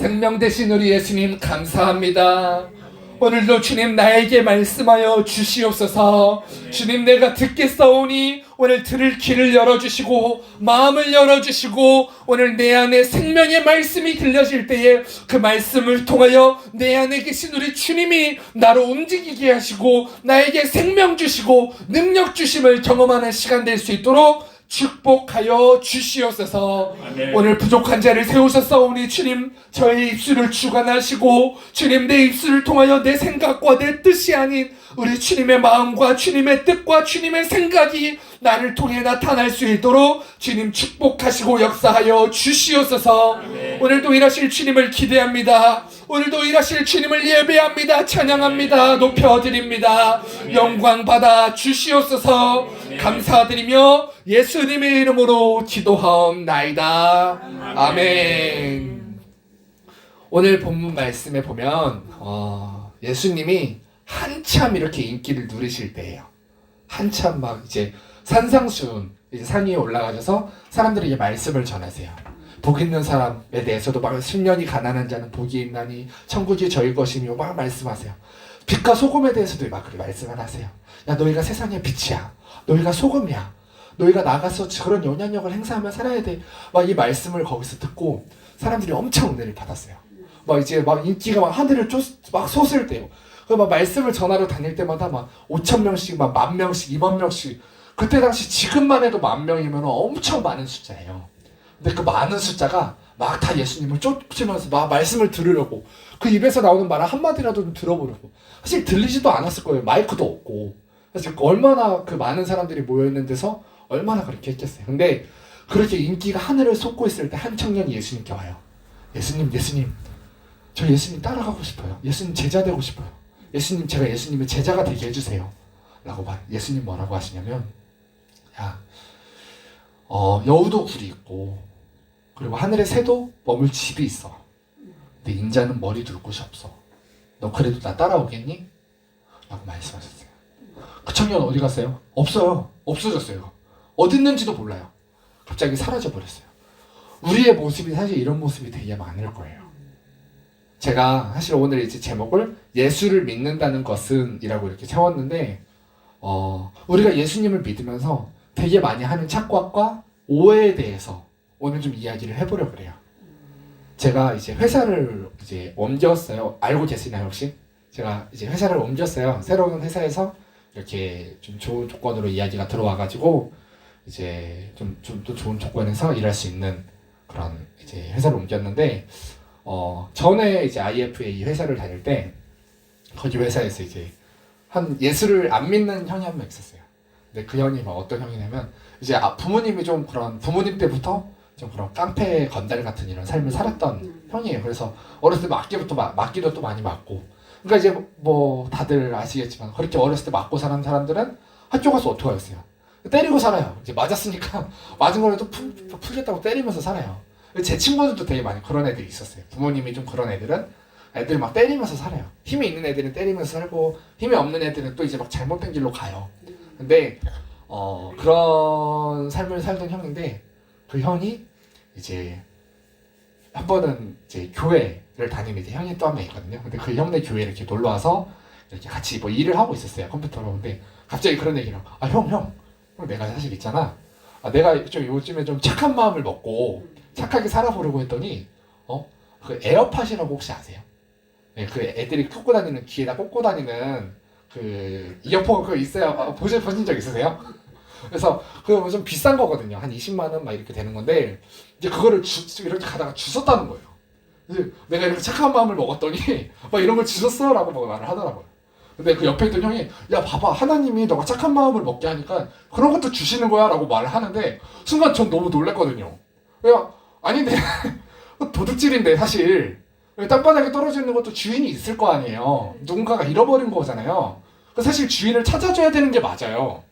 생명 되신 우리 예수님 감사합니다. 오늘도 주님 나에게 말씀하여 주시옵소서. 주님 내가 듣겠사오니 오늘 들을 귀를 열어주시고 마음을 열어주시고 오늘 내 안에 생명의 말씀이 들려질 때에 그 말씀을 통하여 내 안에 계신 우리 주님이 나로 움직이게 하시고 나에게 생명 주시고 능력 주심을 경험하는 시간 될 수 있도록 축복하여 주시옵소서. 아멘. 오늘 부족한 자를 세우셨사오니 주님 저의 입술을 주관하시고 주님 내 입술을 통하여 내 생각과 내 뜻이 아닌 우리 주님의 마음과 주님의 뜻과 주님의 생각이 나를 통해 나타날 수 있도록 주님 축복하시고 역사하여 주시옵소서. 아멘. 오늘도 일하실 주님을 기대합니다. 오늘도 일하실 주님을 예배합니다. 찬양합니다. 높여드립니다. 영광 받아 주시옵소서. 감사드리며 예수님의 이름으로 기도하옵나이다. 아멘. 오늘 본문 말씀에 보면 예수님이 한참 이렇게 인기를 누리실 때예요. 한참 막 이제 산상수훈 이제 산 위에 올라가셔서 사람들에게 말씀을 전하세요. 복 있는 사람에 대해서도 막 10년이 가난한 자는 복이 있나니 천국이 저희 것이며 막 말씀하세요. 빛과 소금에 대해서도 막 그렇게 말씀을 하세요. 야 너희가 세상의 빛이야. 너희가 소금이야. 너희가 나가서 그런 영향력을 행사하며 살아야 돼. 막 이 말씀을 거기서 듣고 사람들이 엄청 은혜를 받았어요. 막 이제 막 인기가 막 하늘을 막 솟을 때요. 막 말씀을 전하러 다닐 때마다 막 5,000명씩, 막 10,000명씩, 20,000명씩. 그때 당시 지금만 해도 10,000명이면 엄청 많은 숫자예요. 근데 그 많은 숫자가 막 다 예수님을 쫓으면서 막 말씀을 들으려고 그 입에서 나오는 말 한마디라도 좀 들어보려고. 사실 들리지도 않았을 거예요. 마이크도 없고. 사실 얼마나 그 많은 사람들이 모여있는 데서 얼마나 그렇게 했겠어요. 근데 그렇게 인기가 하늘을 솟고 있을 때 한 청년이 예수님께 와요. 예수님, 저 예수님 따라가고 싶어요. 예수님 제자 되고 싶어요. 예수님, 제가 예수님의 제자가 되게 해주세요. 라고 예수님 뭐라고 하시냐면, 야, 여우도 굴이 있고, 그리고 하늘에 새도 머물 집이 있어. 근데 인자는 머리 둘 곳이 없어. 너 그래도 나 따라오겠니? 라고 말씀하셨어요. 그 청년 어디 갔어요? 없어요. 없어졌어요. 어디 있는지도 몰라요. 갑자기 사라져버렸어요. 우리의 모습이 사실 이런 모습이 되게 많을 거예요. 제가 사실 오늘 이제 제목을 예수를 믿는다는 것은 이라고 이렇게 세웠는데 우리가 예수님을 믿으면서 되게 많이 하는 착각과 오해에 대해서 오늘 좀 이야기를 해보려고 그래요. 제가 이제 회사를 이제 옮겼어요. 알고 계시나요 혹시? 제가 이제 회사를 옮겼어요. 새로운 회사에서 이렇게 좀 좋은 조건으로 이야기가 들어와가지고 이제 좀 또 좋은 조건에서 일할 수 있는 그런 이제 회사를 옮겼는데 전에 이제 IFA 회사를 다닐 때 거기 회사에서 이제 한 예수를 안 믿는 형이 한 명 있었어요. 근데 그 형이 막 어떤 형이냐면 이제 부모님이 좀 그런 부모님 때부터 좀 그런 깡패 건달 같은 이런 삶을 살았던 형이에요. 그래서 어렸을 때 맞기도 또 많이 맞고. 그러니까 이제 뭐 다들 아시겠지만 그렇게 어렸을 때 맞고 사는 사람들은 학교 가서 어떻게 하겠어요? 때리고 살아요. 이제 맞았으니까 맞은 거를 또 풀겠다고 때리면서 살아요. 제 친구들도 되게 많이 그런 애들이 있었어요. 부모님이 좀 그런 애들은 애들 막 때리면서 살아요. 힘이 있는 애들은 때리면서 살고 힘이 없는 애들은 또 이제 막 잘못된 길로 가요. 근데 그런 삶을 살던 형인데 그 형이 이제 한 번은 이제 교회를 다니는 이제 형이 또 한 명 있거든요. 근데 그 형네 교회에 이렇게 놀러 와서 이렇게 같이 뭐 일을 하고 있었어요. 컴퓨터로. 근데 갑자기 그런 얘기를 형 내가 사실 있잖아. 내가 좀 요즘에 좀 착한 마음을 먹고 착하게 살아보려고 했더니 그 에어팟이라고 혹시 아세요? 네, 그 애들이 꽂고 다니는 귀에다 꽂고 다니는 그 이어폰 그거 있어요. 보신 적 있으세요? 그래서 그거 좀 비싼 거거든요. 한 20만 원 막 이렇게 되는 건데 이제 그거를 이렇게 가다가 주웠다는 거예요. 이제 내가 이렇게 착한 마음을 먹었더니 막 이런 걸 주웠어라고 막 말을 하더라고요. 근데 그 옆에 있던 형이 야 봐봐 하나님이 너가 착한 마음을 먹게 하니까 그런 것도 주시는 거야 라고 말을 하는데 순간 전 너무 놀랐거든요. 야 아닌데 도둑질인데 사실 땅바닥에 떨어져 있는 것도 주인이 있을 거 아니에요. 누군가가 잃어버린 거잖아요. 사실 주인을 찾아줘야 되는 게 맞아요.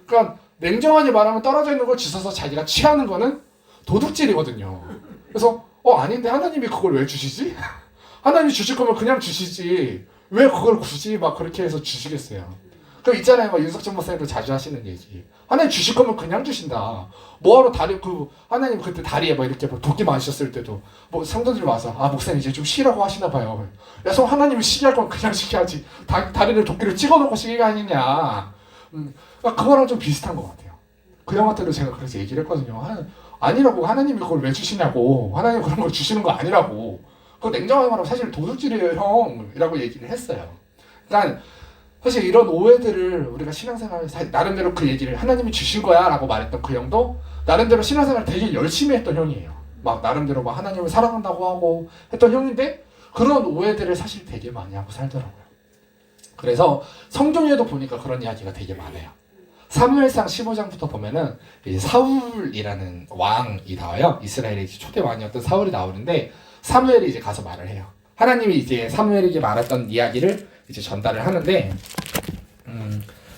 그러니까 냉정하게 말하면 떨어져 있는 걸 주워서 자기가 취하는 거는 도둑질이거든요. 그래서 아닌데 하나님이 그걸 왜 주시지? 하나님이 주실 거면 그냥 주시지 왜 그걸 굳이 막 그렇게 해서 주시겠어요. 그 있잖아요, 막 윤석준 목사님도 자주 하시는 얘기. 하나님 주실 거면 그냥 주신다. 뭐하러 다리 하나님 그때 다리에 막 이렇게 뭐 도끼 맞으셨을 때도 뭐 성도들이 와서 목사님 이제 좀 쉬라고 하시나 봐요. 야, 하나님이 쉬게 할 거면 그냥 쉬게 하지. 다리를 도끼를 찍어놓고 쉬게 하느냐. 그러니까 그거랑 좀 비슷한 것 같아요. 그 영화 때도 제가 그래서 얘기를 했거든요. 아니라고. 하나님이 그걸 왜 주시냐고. 하나님 그런 걸 주시는 거 아니라고. 그거 냉정하게 말하면 사실 도둑질이에요, 형이라고 얘기를 했어요. 그러니까 사실 이런 오해들을 우리가 신앙생활에서 나름대로 그 얘기를 하나님이 주신 거야 라고 말했던 그 형도 나름대로 신앙생활을 되게 열심히 했던 형이에요. 막 나름대로 막 하나님을 사랑한다고 하고 했던 형인데 그런 오해들을 사실 되게 많이 하고 살더라고요. 그래서 성경에도 보니까 그런 이야기가 되게 많아요. 사무엘상 15장부터 보면은 이제 사울이라는 왕이 나와요. 이스라엘의 초대 왕이었던 사울이 나오는데 사무엘이 이제 가서 말을 해요. 하나님이 이제 사무엘에게 말했던 이야기를 이제 전달을 하는데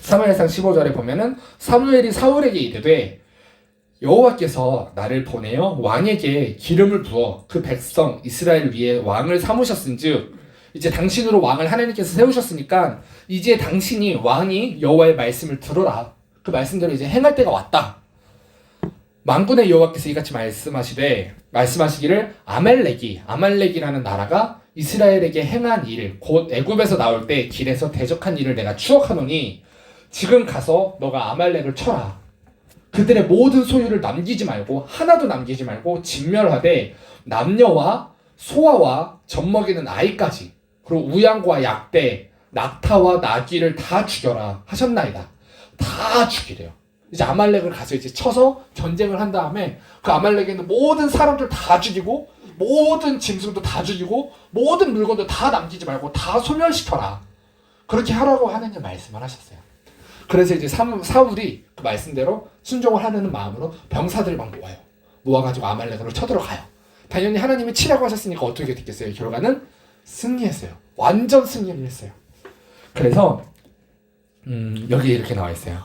사무엘상 15절에 보면은 사무엘이 사울에게 이르되 여호와께서 나를 보내어 왕에게 기름을 부어 그 백성 이스라엘 위에 왕을 삼으셨은즉 이제 당신으로 왕을 하나님께서 세우셨으니까 이제 당신이 왕이 여호와의 말씀을 들어라. 그 말씀대로 이제 행할 때가 왔다. 만군의 여호와께서 이같이 말씀하시기를 아말렉이라는 나라가 이스라엘에게 행한 일, 곧 애굽에서 나올 때 길에서 대적한 일을 내가 추억하노니 지금 가서 너가 아말렉을 쳐라. 그들의 모든 소유를 남기지 말고 하나도 남기지 말고 진멸하되 남녀와 소아와 젖먹이는 아이까지 그리고 우양과 약대, 낙타와 나귀를 다 죽여라 하셨나이다. 다 죽이래요. 이제 아말렉을 가서 이제 쳐서 전쟁을 한 다음에 그 아말렉에 있는 모든 사람들 다 죽이고 모든 짐승도 다 죽이고 모든 물건도 다 남기지 말고 다 소멸시켜라. 그렇게 하라고 하나님 말씀을 하셨어요. 그래서 이제 사울이 그 말씀대로 순종을 하는 마음으로 병사들을 막 모아요. 모아가지고 아말렉으로 쳐들어가요. 당연히 하나님이 치라고 하셨으니까 어떻게 됐겠어요? 결과는 승리했어요. 완전 승리를 했어요. 그래서 여기 이렇게 나와 있어요.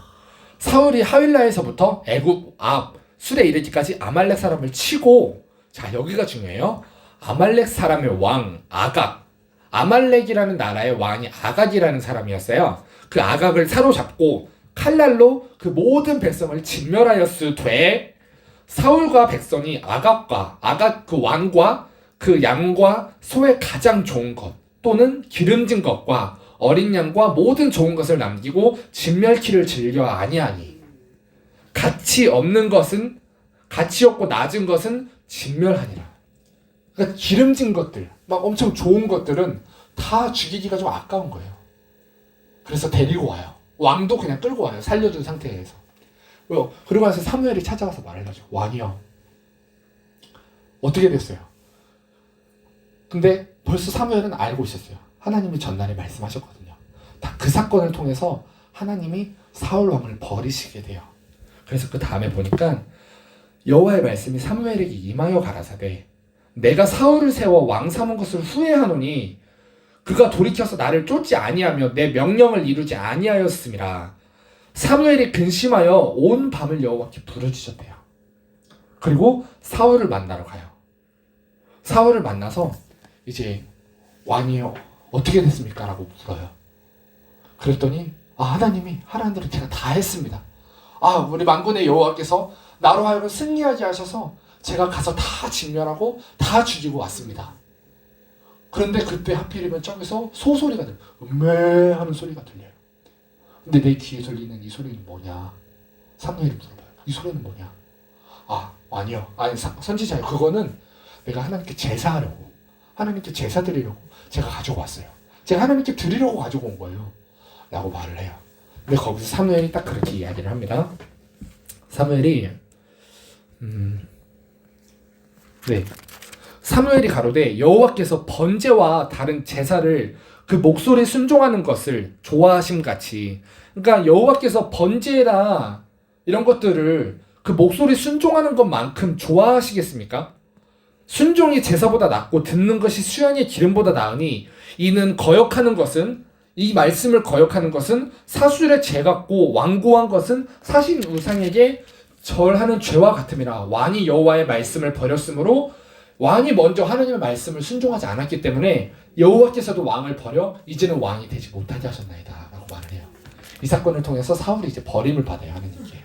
사울이 하윌라에서부터 애굽 앞 술에 이르기까지 아말렉 사람을 치고, 자 여기가 중요해요. 아말렉 사람의 왕 아각, 아말렉이라는 나라의 왕이 아각이라는 사람이었어요. 그 아각을 사로잡고 칼날로 그 모든 백성을 진멸하였으되 사울과 백성이 아각 그 왕과 그 양과 소의 가장 좋은 것 또는 기름진 것과 어린 양과 모든 좋은 것을 남기고 진멸키를 즐겨 아니하니 가치 없는 것은 가치 없고 낮은 것은 진멸하니라. 그러니까 기름진 것들 막 엄청 좋은 것들은 다 죽이기가 좀 아까운 거예요. 그래서 데리고 와요. 왕도 그냥 끌고 와요. 살려둔 상태에서. 그리고 나서 사무엘이 찾아와서 말을 하죠. 왕이요, 어떻게 됐어요? 근데 벌써 사무엘은 알고 있었어요. 하나님이 전날에 말씀하셨거든요. 다 그 사건을 통해서 하나님이 사울 왕을 버리시게 돼요. 그래서 그 다음에 보니까 여호와의 말씀이 사무엘에게 임하여 가라사대 내가 사울을 세워 왕 삼은 것을 후회하노니 그가 돌이켜서 나를 쫓지 아니하며 내 명령을 이루지 아니하였음이라. 사무엘이 근심하여 온 밤을 여호와께 부르짖었대요. 그리고 사울을 만나러 가요. 사울을 만나서 이제 왕이요, 어떻게 됐습니까? 라고 물어요. 그랬더니 하나님이 하라는 대로 제가 다 했습니다. 우리 만군의 여호와께서 나로 하여금 승리하게 하셔서 제가 가서 다 진멸하고 다 죽이고 왔습니다. 그런데 그때 하필이면 저기서 소소리가 들려요. 음메 하는 소리가 들려요. 근데 내 귀에 들리는 이 소리는 뭐냐? 사무엘이 물어봐요. 이 소리는 뭐냐? 아니요. 선지자요. 그거는 내가 하나님께 제사하려고, 하나님께 제사 드리려고 제가 가지고 왔어요. 제가 하나님께 드리려고 가지고 온 거예요. 라고 말을 해요. 근데 거기서 사무엘이 딱 그렇게 이야기를 합니다. 사무엘이 사무엘이 가로되 여호와께서 번제와 다른 제사를 그 목소리에 순종하는 것을 좋아하심같이, 그러니까 여호와께서 번제나 이런 것들을 그 목소리 순종하는 것만큼 좋아하시겠습니까? 순종이 제사보다 낫고 듣는 것이 수양의 기름보다 나으니 이는 거역하는 것은, 이 말씀을 거역하는 것은 사술의 죄 같고 완고한 것은 사신 우상에게 절하는 죄와 같음이라. 왕이 여호와의 말씀을 버렸으므로 왕이 먼저 하나님의 말씀을 순종하지 않았기 때문에 여호와께서도 왕을 버려 이제는 왕이 되지 못하게 하셨나이다 라고 말을 해요. 이 사건을 통해서 사울이 이제 버림을 받아요, 하느님께.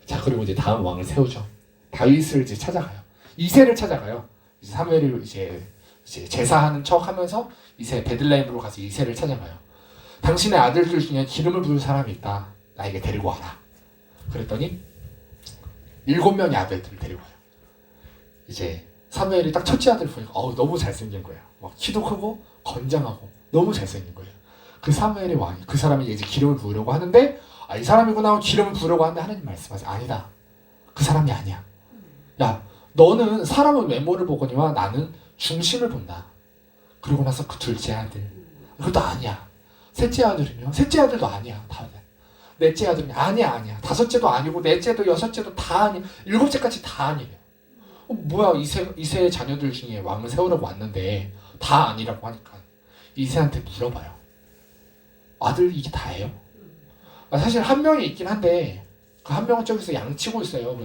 자, 그리고 이제 다음 왕을 세우죠. 다윗을 이제 찾아가요. 이새를 찾아가요. 이제 사무엘이 이제 제사하는 척 하면서 이새 베들레헴으로 가서 이새를 찾아가요. 당신의 아들들 중에 기름을 부을 사람이 있다. 나에게 데리고 와라. 그랬더니 7명의 아들들을 데리고 와요. 이제 사무엘이 딱 첫째 아들 보니까 너무 잘생긴 거예요. 막 키도 크고 건장하고 너무 잘생긴 거예요. 그 사무엘의 왕이 그 사람이 이제 기름을 부으려고 하는데 이 사람이구나 하고 기름을 부으려고 하는데 하나님 말씀하세요. 아니다. 그 사람이 아니야. 야, 너는 사람은 외모를 보거니와 나는 중심을 본다. 그러고 나서 그 둘째 아들 그것도 아니야. 셋째 아들이면 셋째 아들도 아니야. 다 넷째 아들이 아니야. 다섯째도 아니고 넷째도 여섯째도 다 아니야. 일곱째까지 다 아니래요. 뭐야, 이세의 자녀들 중에 왕을 세우려고 왔는데 다 아니라고 하니까 이세한테 물어봐요. 아들 이게 다예요? 사실 한 명이 있긴 한데 그 한 명은 저기서 양치고 있어요.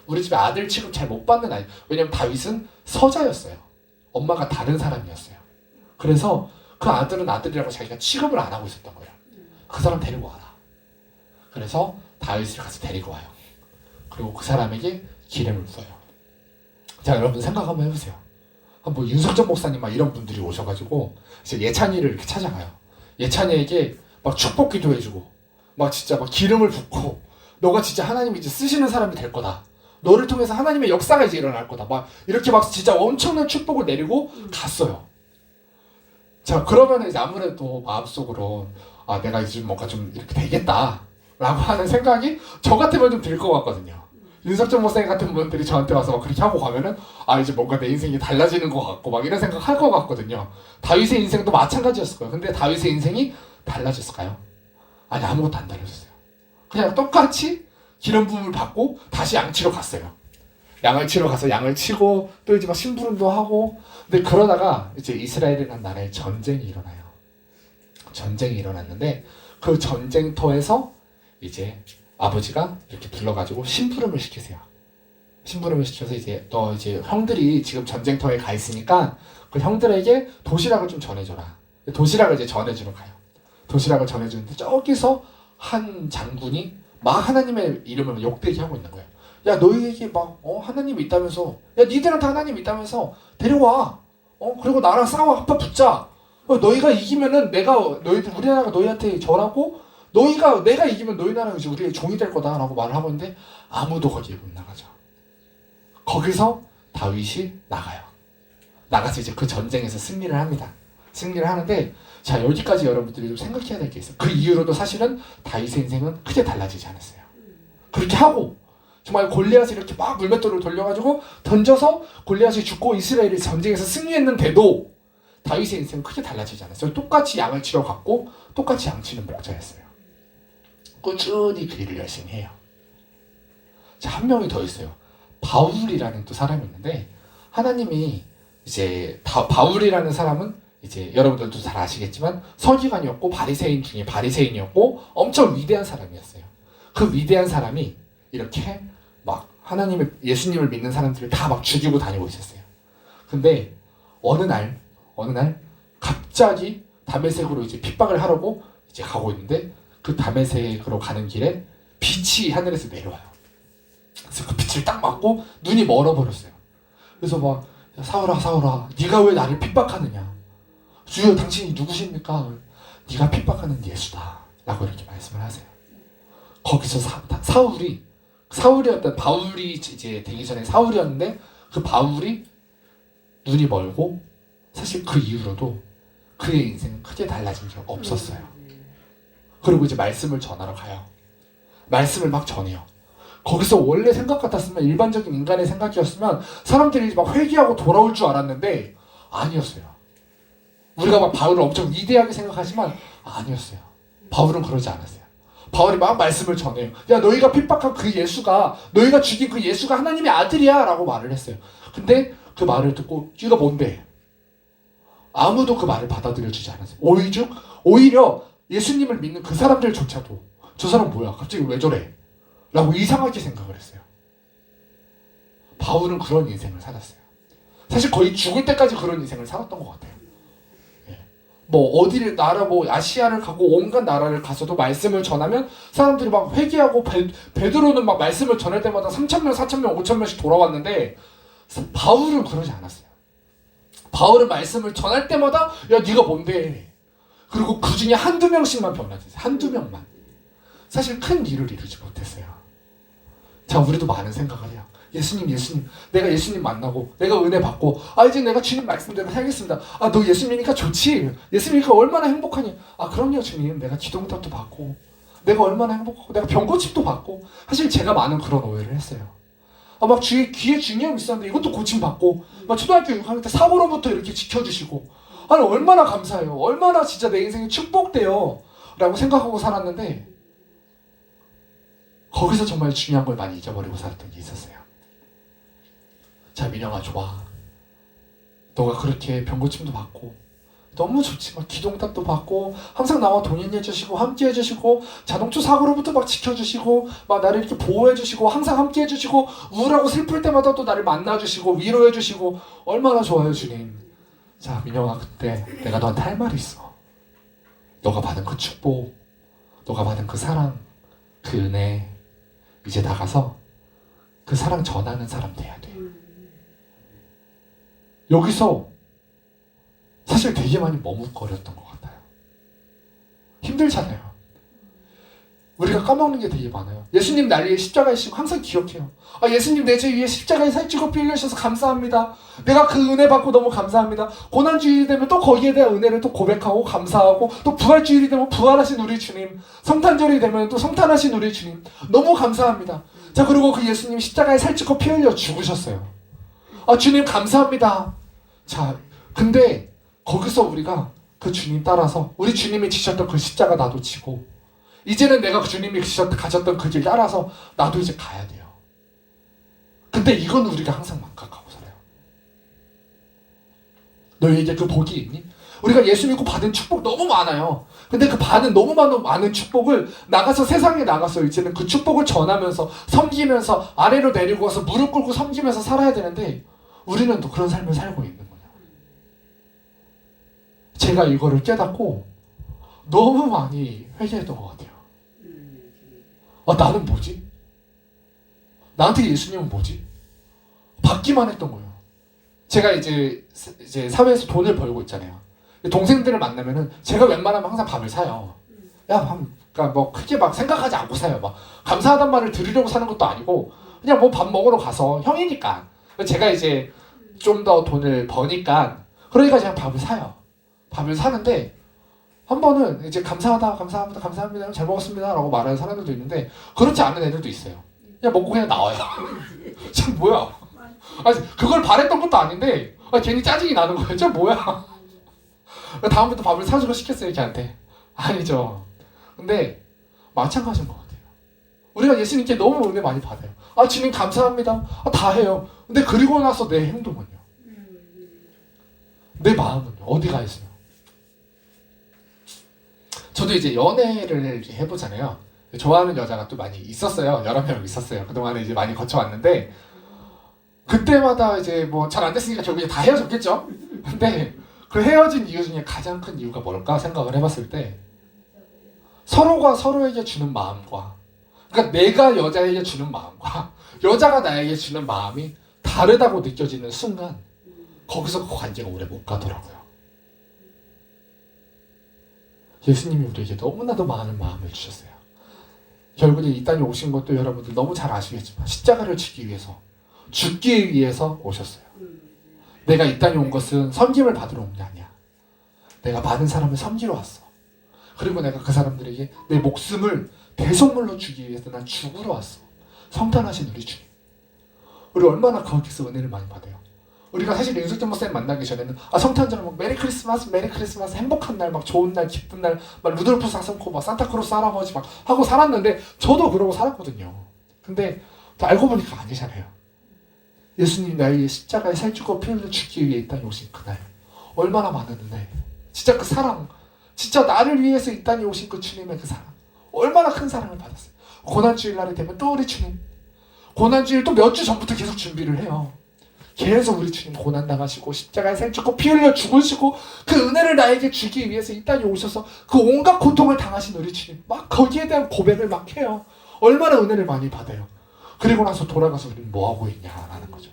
우리 집에 아들 취급 잘 못 받는 아이. 왜냐면 다윗은 서자였어요. 엄마가 다른 사람이었어요. 그래서 그 아들은 아들이라고 자기가 취급을 안 하고 있었던 거예요. 그 사람 데리고 와라. 그래서 다윗을 가서 데리고 와요. 그리고 그 사람에게 기름을 부어요. 자, 여러분 생각 한번 해보세요. 뭐 윤석전 목사님 막 이런 분들이 오셔가지고 이제 예찬이를 이렇게 찾아가요. 예찬이에게 막 축복 기도해주고 막 진짜 막 기름을 붓고 너가 진짜 하나님이 이제 쓰시는 사람이 될 거다. 너를 통해서 하나님의 역사가 이제 일어날 거다. 막 이렇게 막 진짜 엄청난 축복을 내리고 갔어요. 자, 그러면 이제 아무래도 마음속으로 내가 이제 뭔가 좀 이렇게 되겠다 라고 하는 생각이 저 같으면 좀 들 것 같거든요. 윤석전 목사님 같은 분들이 저한테 와서 막 그렇게 하고 가면은 이제 뭔가 내 인생이 달라지는 것 같고 막 이런 생각 할 것 같거든요. 다윗의 인생도 마찬가지였을 거예요. 근데 다윗의 인생이 달라졌을까요? 아니, 아무것도 안 달라졌어요. 그냥 똑같이 기름 부음을 받고 다시 양치러 갔어요. 양을 치러 가서 양을 치고 또 이제 막 심부름도 하고. 근데 그러다가 이제 이스라엘이라는 나라에 전쟁이 일어나요. 전쟁이 일어났는데 그 전쟁터에서 이제 아버지가 이렇게 불러가지고 심부름을 시키세요. 심부름을 시켜서 너 이제 형들이 지금 전쟁터에 가 있으니까 그 형들에게 도시락을 좀 전해줘라. 도시락을 이제 전해주러 가요. 도시락을 전해주는데 저기서 한 장군이 막 하나님의 이름을 욕되게 하고 있는 거예요. 야, 너희에게 막 하나님이 있다면서, 야, 니들한테 하나님이 있다면서 데려와. 그리고 나랑 싸워 한판 붙자. 너희가 이기면은 우리나라가 너희한테 절하고, 내가 이기면 너희 나라가 이제 우리의 종이 될 거다라고 말을 하고 있는데 아무도 거기에 못 나가죠. 거기서 다윗이 나가요. 나가서 이제 그 전쟁에서 승리를 합니다. 승리를 하는데, 자, 여기까지 여러분들이 좀 생각해야 될 게 있어요. 그 이후로도 사실은 다윗의 인생은 크게 달라지지 않았어요. 그렇게 하고 정말 골리앗을 이렇게 막 물맷돌을 돌려가지고 던져서 골리앗이 죽고 이스라엘이 전쟁에서 승리했는데도 다윗의 인생은 크게 달라지지 않았어요. 똑같이 양을 치러 갔고 똑같이 양치는 목자였어요. 꾸준히 그 일을 열심히 해요. 자, 한 명이 더 있어요. 바울이라는 또 사람이 있는데, 하나님이 이제 바울이라는 사람은 이제 여러분들도 잘 아시겠지만 서기관이었고 바리새인 중에 바리새인이었고 엄청 위대한 사람이었어요. 그 위대한 사람이 이렇게 막 예수님을 믿는 사람들을 다 막 죽이고 다니고 있었어요. 근데 어느 날 갑자기 다메섹으로 이제 핍박을 하려고 이제 가고 있는데, 그 다메섹으로 가는 길에 빛이 하늘에서 내려와요. 그래서 그 빛을 딱 맞고 눈이 멀어버렸어요. 그래서 막, 사울아, 네가 왜 나를 핍박하느냐? 주여, 당신이 누구십니까? 네가 핍박하는 예수다 라고 이렇게 말씀을 하세요. 거기서 사울이었던 바울이 이제 되기 전에 사울이었는데, 그 바울이 눈이 멀고 사실 그 이후로도 그의 인생은 크게 달라진 적 없었어요. 그리고 이제 말씀을 전하러 가요. 말씀을 막 전해요. 거기서 원래 생각 같았으면, 일반적인 인간의 생각이었으면 사람들이 막 회개하고 돌아올 줄 알았는데 아니었어요. 우리가 막 바울을 엄청 위대하게 생각하지만 아니었어요. 바울은 그러지 않았어요. 바울이 막 말씀을 전해요. 야, 너희가 핍박한 그 예수가, 너희가 죽인 그 예수가 하나님의 아들이야 라고 말을 했어요. 근데 그 말을 듣고 이거 뭔데? 아무도 그 말을 받아들여주지 않았어요. 오히려 예수님을 믿는 그 사람들조차도 저 사람 뭐야? 갑자기 왜 저래? 라고 이상하게 생각을 했어요. 바울은 그런 인생을 살았어요. 사실 거의 죽을 때까지 그런 인생을 살았던 것 같아요. 예. 뭐 어디를 나라 뭐 아시아를 가고 온갖 나라를 가서도 말씀을 전하면 사람들이 막 회개하고 베드로는 막 말씀을 전할 때마다 3,000명, 4,000명, 5,000명씩 돌아왔는데 바울은 그러지 않았어요. 바울은 말씀을 전할 때마다 야 네가 뭔데? 그리고 그 중에 한두 명씩만 변화됐어요. 한두 명만. 사실 큰 일을 이루지 못했어요. 자, 우리도 많은 생각을 해요. 예수님, 내가 예수님 만나고 내가 은혜 받고 이제 내가 주님 말씀대로 살겠습니다. 너 예수님이니까 좋지? 예수님이니까 얼마나 행복하니? 그럼요 주님, 내가 기도응답도 받고 내가 얼마나 행복하고 내가 병고침도 받고. 사실 제가 많은 그런 오해를 했어요. 막 귀에 중이염 있었는데 이것도 고침받고 막 초등학교 6학년 때 사고로부터 이렇게 지켜주시고 얼마나 감사해요. 얼마나 진짜 내 인생이 축복돼요 라고 생각하고 살았는데 거기서 정말 중요한 걸 많이 잊어버리고 살았던 게 있었어요. 자, 민영아 좋아. 너가 그렇게 병고침도 받고 너무 좋지. 막 기도응답도 받고 항상 나와 동행해주시고 함께 해주시고 자동차 사고로부터 막 지켜주시고 막 나를 이렇게 보호해주시고 항상 함께 해주시고 우울하고 슬플 때마다 또 나를 만나주시고 위로해주시고 얼마나 좋아요 주님. 자, 민영아, 그때 내가 너한테 할 말이 있어. 너가 받은 그 축복, 너가 받은 그 사랑, 그 은혜, 이제 나가서 그 사랑 전하는 사람 돼야 돼. 여기서 사실 되게 많이 머뭇거렸던 것 같아요. 힘들잖아요. 우리가 까먹는 게 되게 많아요. 예수님 날 위해 십자가에 지시고 항상 기억해요. 예수님 내 죄 위에 십자가에 살찌고 피 흘려주셔서 감사합니다. 내가 그 은혜 받고 너무 감사합니다. 고난주일이 되면 또 거기에 대한 은혜를 또 고백하고 감사하고 또 부활주일이 되면 부활하신 우리 주님, 성탄절이 되면 또 성탄하신 우리 주님 너무 감사합니다. 자, 그리고 그 예수님 십자가에 살찌고 피 흘려 죽으셨어요. 주님 감사합니다. 자, 근데 거기서 우리가 그 주님 따라서 우리 주님이 지셨던 그 십자가 나도 지고 이제는 내가 그 주님이 가셨던 그 길 따라서 나도 이제 가야 돼요. 근데 이건 우리가 항상 망각하고 살아요. 너에게 그 복이 있니? 우리가 예수 믿고 받은 축복 너무 많아요. 근데 그 받은 너무 많은 축복을 나가서 세상에 나가서 이제는 그 축복을 전하면서 섬기면서 아래로 내리고 와서 무릎 꿇고 섬기면서 살아야 되는데 우리는 또 그런 삶을 살고 있는 거예요. 제가 이거를 깨닫고 너무 많이 회개했던 것 같아요. 나는 뭐지? 나한테 예수님은 뭐지? 받기만 했던 거예요. 제가 이제 사회에서 돈을 벌고 있잖아요. 동생들을 만나면은 제가 웬만하면 항상 밥을 사요. 그러니까 뭐 크게 막 생각하지 않고 사요. 막 감사하단 말을 들으려고 사는 것도 아니고 그냥 뭐 밥 먹으러 가서 형이니까 제가 이제 좀 더 돈을 버니까 그러니까 그냥 밥을 사요. 밥을 사는데 한 번은 이제 감사합니다, 잘 먹었습니다 라고 말하는 사람들도 있는데 그렇지 않은 애들도 있어요. 그냥 먹고 그냥 나와요. 참 뭐야. 그걸 바랬던 것도 아닌데 괜히 짜증이 나는 거예요. 참 뭐야. 다음부터 밥을 사주고 시켰어요 걔한테. 아니죠. 근데 마찬가지인 것 같아요. 우리가 예수님께 너무 은혜 많이 받아요. 주님 감사합니다. 다 해요. 근데 그리고 나서 내 행동은요? 내 마음은요? 어디가 있어요? 저도 이제 연애를 해보잖아요. 좋아하는 여자가 또 많이 있었어요. 여러 명 있었어요. 그동안에 이제 많이 거쳐왔는데 그때마다 이제 뭐 잘 안 됐으니까 결국에 다 헤어졌겠죠? 근데 그 헤어진 이유 중에 가장 큰 이유가 뭘까 생각을 해봤을 때 서로가 서로에게 주는 마음과 그러니까 내가 여자에게 주는 마음과 여자가 나에게 주는 마음이 다르다고 느껴지는 순간 거기서 그 관계가 오래 못 가더라고요. 예수님이 우리에게 너무나도 많은 마음을 주셨어요. 결국에 이 땅에 오신 것도 여러분들 너무 잘 아시겠지만 십자가를 지기 위해서 죽기 위해서 오셨어요. 내가 이 땅에 온 것은 섬김을 받으러 온 게 아니야. 내가 많은 사람을 섬기러 왔어. 그리고 내가 그 사람들에게 내 목숨을 대속물로 주기 위해서 난 죽으러 왔어. 성탄하신 우리 주님. 우리 얼마나 거기서 은혜를 많이 받아요. 우리가 사실 윤석준 목사님 만나기 전에는 성탄절 막 메리 크리스마스 행복한 날 막 좋은 날 기쁜 날 막 루돌프 사슴코 막 산타크로스 할아버지 막 하고 살았는데 저도 그러고 살았거든요. 근데 또 알고 보니까 아니잖아요. 예수님 나의 십자가에 살찌고 피 흘려 죽기 위해 이 땅에 오신 그날 얼마나 많은 은혜, 진짜 그 사랑, 진짜 나를 위해서 이 땅에 오신 그 주님의 그 사랑 얼마나 큰 사랑을 받았어요. 고난주일 날이 되면 또 우리 주님 고난주일 또 몇 주 전부터 계속 준비를 해요. 계속 우리 주님 고난당하시고 십자가에 살찌고 피 흘려 죽으시고 그 은혜를 나에게 주기 위해서 이 땅에 오셔서 그 온갖 고통을 당하신 우리 주님 막 거기에 대한 고백을 막 해요. 얼마나 은혜를 많이 받아요. 그리고 나서 돌아가서 우리는 뭐하고 있냐라는 거죠.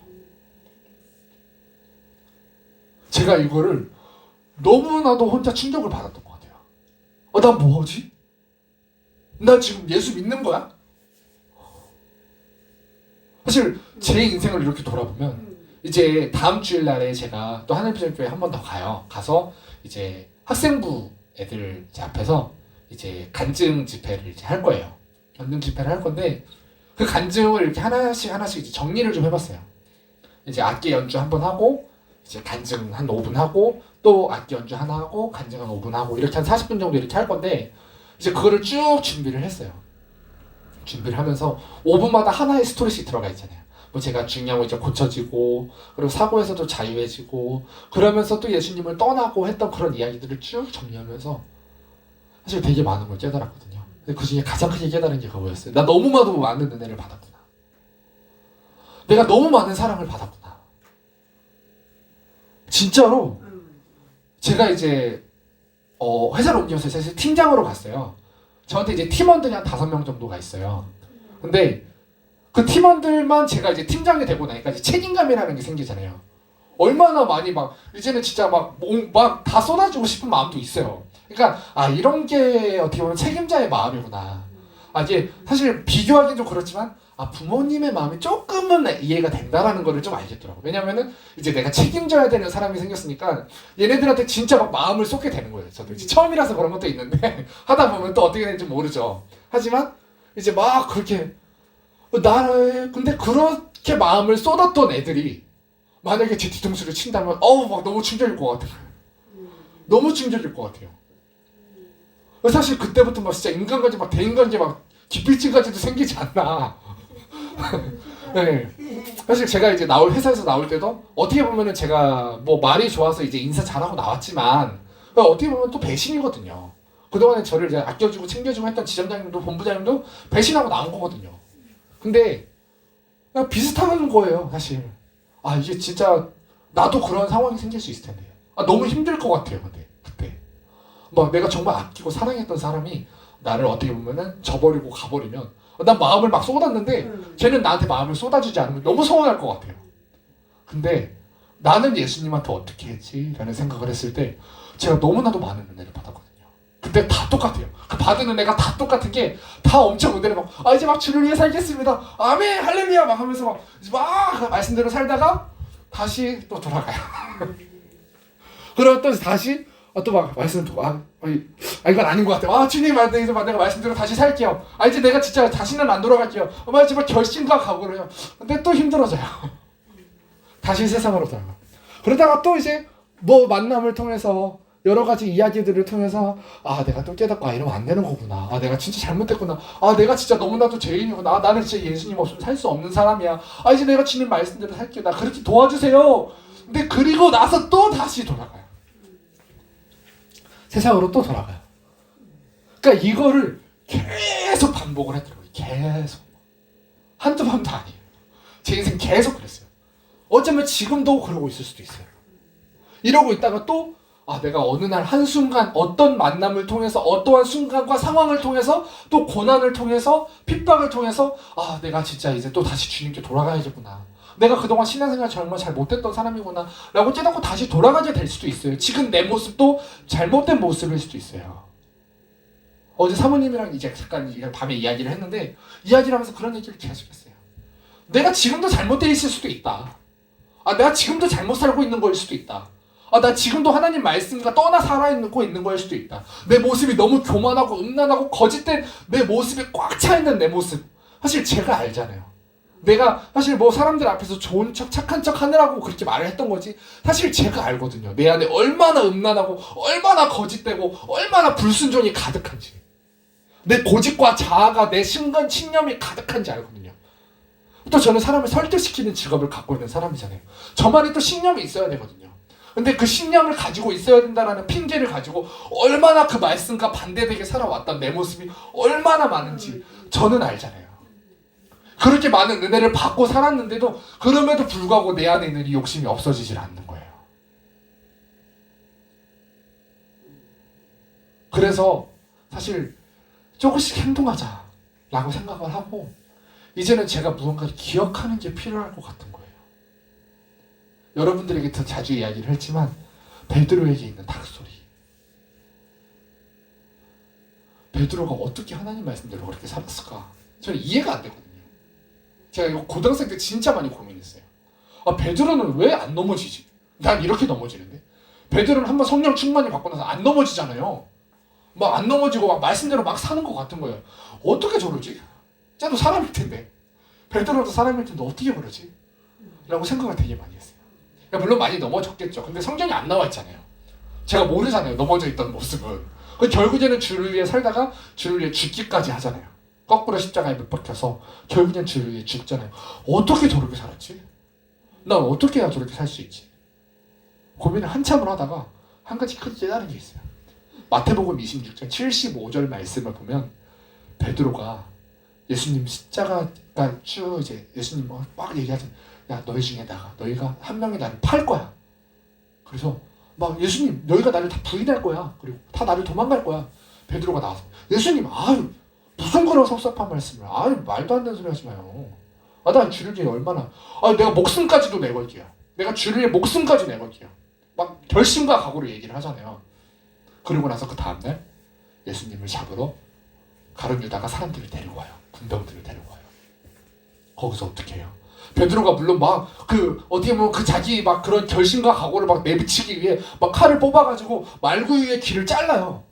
제가 이거를 너무나도 혼자 충격을 받았던 것 같아요. 나 뭐하지? 나 지금 예수 믿는 거야? 사실 제 인생을 이렇게 돌아보면 이제 다음 주일날에 제가 또 하늘비전교회 한 번 더 가요. 가서 이제 학생부 애들 제 앞에서 이제 간증 집회를 이제 할 거예요. 간증 집회를 할 건데 그 간증을 이렇게 하나씩 이제 정리를 좀 해봤어요. 이제 악기 연주 한 번 하고 이제 간증 한 5분 하고 또 악기 연주 하나 하고 간증 한 5분 하고 이렇게 한 40분 정도 이렇게 할 건데 이제 그거를 쭉 준비를 했어요. 준비를 하면서 5분마다 하나의 스토리씩 들어가 있잖아요. 뭐 제가 중요한 거 이제 고쳐지고 그리고 사고에서도 자유해지고 그러면서 또 예수님을 떠나고 했던 그런 이야기들을 쭉 정리하면서 사실 되게 많은 걸 깨달았거든요. 근데 그 중에 가장 크게 깨달은 게 그거였어요. 나 너무나도 많은 은혜를 받았구나. 내가 너무 많은 사랑을 받았구나. 진짜로 제가 이제 회사를 옮겨서 사실 팀장으로 갔어요. 저한테 이제 팀원들이 한 5명 정도가 있어요. 근데 그 팀원들만 제가 이제 팀장이 되고 나니까 이제 책임감이라는 게 생기잖아요. 얼마나 많이 막 이제는 진짜 막 다 쏟아주고 싶은 마음도 있어요. 그러니까 이런 게 어떻게 보면 책임자의 마음이구나. 이게 사실 비교하기는 좀 그렇지만 부모님의 마음이 조금은 이해가 된다라는 거를 좀 알겠더라고요. 왜냐면은 이제 내가 책임져야 되는 사람이 생겼으니까 얘네들한테 진짜 막 마음을 쏟게 되는 거예요. 저도 이제 처음이라서 그런 것도 있는데 하다 보면 또 어떻게 되는지 모르죠. 하지만 이제 막 그렇게 근데 그렇게 마음을 쏟았던 애들이 만약에 제 뒤통수를 친다면 막 너무 충격일 것 같아요. 너무 충격일 것 같아요. 사실 그때부터 막 진짜 인간관계 막 대인관계 막 기필증까지도 생기지 않나. 네. 사실 제가 이제 회사에서 나올 때도 어떻게 보면은 제가 뭐 말이 좋아서 이제 인사 잘하고 나왔지만 어떻게 보면 또 배신이거든요. 그동안에 저를 이제 아껴주고 챙겨주고 했던 지점장님도 본부장님도 배신하고 나온 거거든요. 근데 그냥 비슷한 거예요, 사실. 이게 진짜 나도 그런 상황이 생길 수 있을 텐데. 너무 힘들 것 같아요, 근데 그때. 막 내가 정말 아끼고 사랑했던 사람이 나를 어떻게 보면은 저버리고 가버리면 난 마음을 막 쏟았는데 걔는 나한테 마음을 쏟아주지 않으면 너무 서운할 것 같아요. 근데 나는 예수님한테 어떻게 했지? 라는 생각을 했을 때 제가 너무나도 많은 은혜를 받았거든요. 근데 다 똑같아요. 그 받은 은혜가 다 똑같은 게 다 엄청 은혜를 막 이제 막 주를 위해 살겠습니다. 아멘 할렐루야 막 하면서 막 말씀대로 살다가 다시 또 돌아가요. 그러면 또 다시 또 막 말씀 듣고 이건 아닌 것 같아요. 주님 내가 말씀대로 다시 살게요. 이제 내가 진짜 다시는 안 돌아갈게요. 정말 결심과 각오를 해요. 근데 또 힘들어져요. 다시 세상으로 돌아가. 그러다가 또 이제 뭐 만남을 통해서 여러 가지 이야기들을 통해서 내가 또 깨닫고 이러면 안 되는 거구나. 내가 진짜 잘못했구나. 내가 진짜 너무나도 죄인이구나. 나는 진짜 예수님 없으면 살 수 없는 사람이야. 이제 내가 주님 말씀대로 살게요. 나 그렇게 도와주세요. 근데 그리고 나서 또 다시 돌아가요. 세상으로 또 돌아가요. 그러니까 이거를 계속 반복을 했더라고요. 계속. 한두 번도 아니에요. 제 인생 계속 그랬어요. 어쩌면 지금도 그러고 있을 수도 있어요. 이러고 있다가 또 내가 어느 날 한순간 어떤 만남을 통해서 어떠한 순간과 상황을 통해서 또 고난을 통해서 핍박을 통해서 내가 진짜 이제 또 다시 주님께 돌아가야겠구나. 내가 그동안 신앙생활 정말 잘 못했던 사람이구나 라고 깨닫고 다시 돌아가게 될 수도 있어요. 지금 내 모습도 잘못된 모습일 수도 있어요. 어제 사모님이랑 이제 잠깐 밤에 이야기를 했는데 이야기를 하면서 그런 얘기를 계속 했어요. 내가 지금도 잘못되어 있을 수도 있다. 내가 지금도 잘못 살고 있는 거일 수도 있다. 나 지금도 하나님 말씀과 떠나 살아있고 있는 거일 수도 있다. 내 모습이 너무 교만하고 음란하고 거짓된 내 모습이 꽉 차있는 내 모습. 사실 제가 알잖아요. 내가 사실 뭐 사람들 앞에서 좋은 척 착한 척 하느라고 그렇게 말을 했던 거지 사실 제가 알거든요. 내 안에 얼마나 음란하고 얼마나 거짓되고 얼마나 불순종이 가득한지 내 고집과 자아가 내 신간 신념이 가득한지 알거든요. 또 저는 사람을 설득시키는 직업을 갖고 있는 사람이잖아요. 저만의 또 신념이 있어야 되거든요. 근데 그 신념을 가지고 있어야 된다라는 핑계를 가지고 얼마나 그 말씀과 반대되게 살아왔던 내 모습이 얼마나 많은지 저는 알잖아요. 그렇게 많은 은혜를 받고 살았는데도 그럼에도 불구하고 내 안에 있는 이 욕심이 없어지질 않는 거예요. 그래서 사실 조금씩 행동하자라고 생각을 하고 이제는 제가 무언가를 기억하는 게 필요할 것 같은 거예요. 여러분들에게 더 자주 이야기를 했지만 베드로에게 있는 닭소리. 베드로가 어떻게 하나님 말씀대로 그렇게 살았을까? 저는 이해가 안 되거든요. 제가 이거 고등학생 때 진짜 많이 고민했어요. 아, 베드로는 왜 안 넘어지지? 난 이렇게 넘어지는데? 베드로는 한번 성령 충만이 받고 나서 안 넘어지잖아요. 막 안 넘어지고 막 말씀대로 막 사는 것 같은 거예요. 어떻게 저러지? 쟤도 사람일 텐데. 베드로도 사람일 텐데 어떻게 그러지? 라고 생각을 되게 많이 했어요. 물론 많이 넘어졌겠죠. 근데 성경이 안 나와 있잖아요. 제가 모르잖아요. 넘어져 있던 모습은. 결국에는 주를 위해 살다가 주를 위해 죽기까지 하잖아요. 거꾸로 십자가에 못 박혀서 결국엔 주를 위해 죽잖아요. 어떻게 저렇게 살았지? 난 어떻게 해야 저렇게 살 수 있지? 고민을 한참을 하다가 한 가지 큰 깨달은 게 있어요. 마태복음 26장 75절 말씀을 보면 베드로가 예수님 십자가가 쭉 이제 예수님 막 얘기하잖아요. 야, 너희 중에다가 너희가 한 명이 나를 팔 거야. 그래서 막 예수님 너희가 나를 다 부인할 거야. 그리고 다 나를 도망갈 거야. 베드로가 나와서 예수님 아유 무슨 그런 섭섭한 말씀을 아유 말도 안 되는 소리 하지 마요. 아, 난 주를 위해 얼마나 내가 목숨까지도 내걸게요. 내가 주를 위해 목숨까지 내걸게요. 막 결심과 각오로 얘기를 하잖아요. 그리고 나서 그 다음날 예수님을 잡으러 가룟 유다가 사람들을 데리고 와요. 군병들을 데리고 와요. 거기서 어떻게 해요? 베드로가 물론 막 어떻게 보면 자기 막 그런 결심과 각오를 막 내비치기 위해 막 칼을 뽑아가지고 말구유의 길을 잘라요.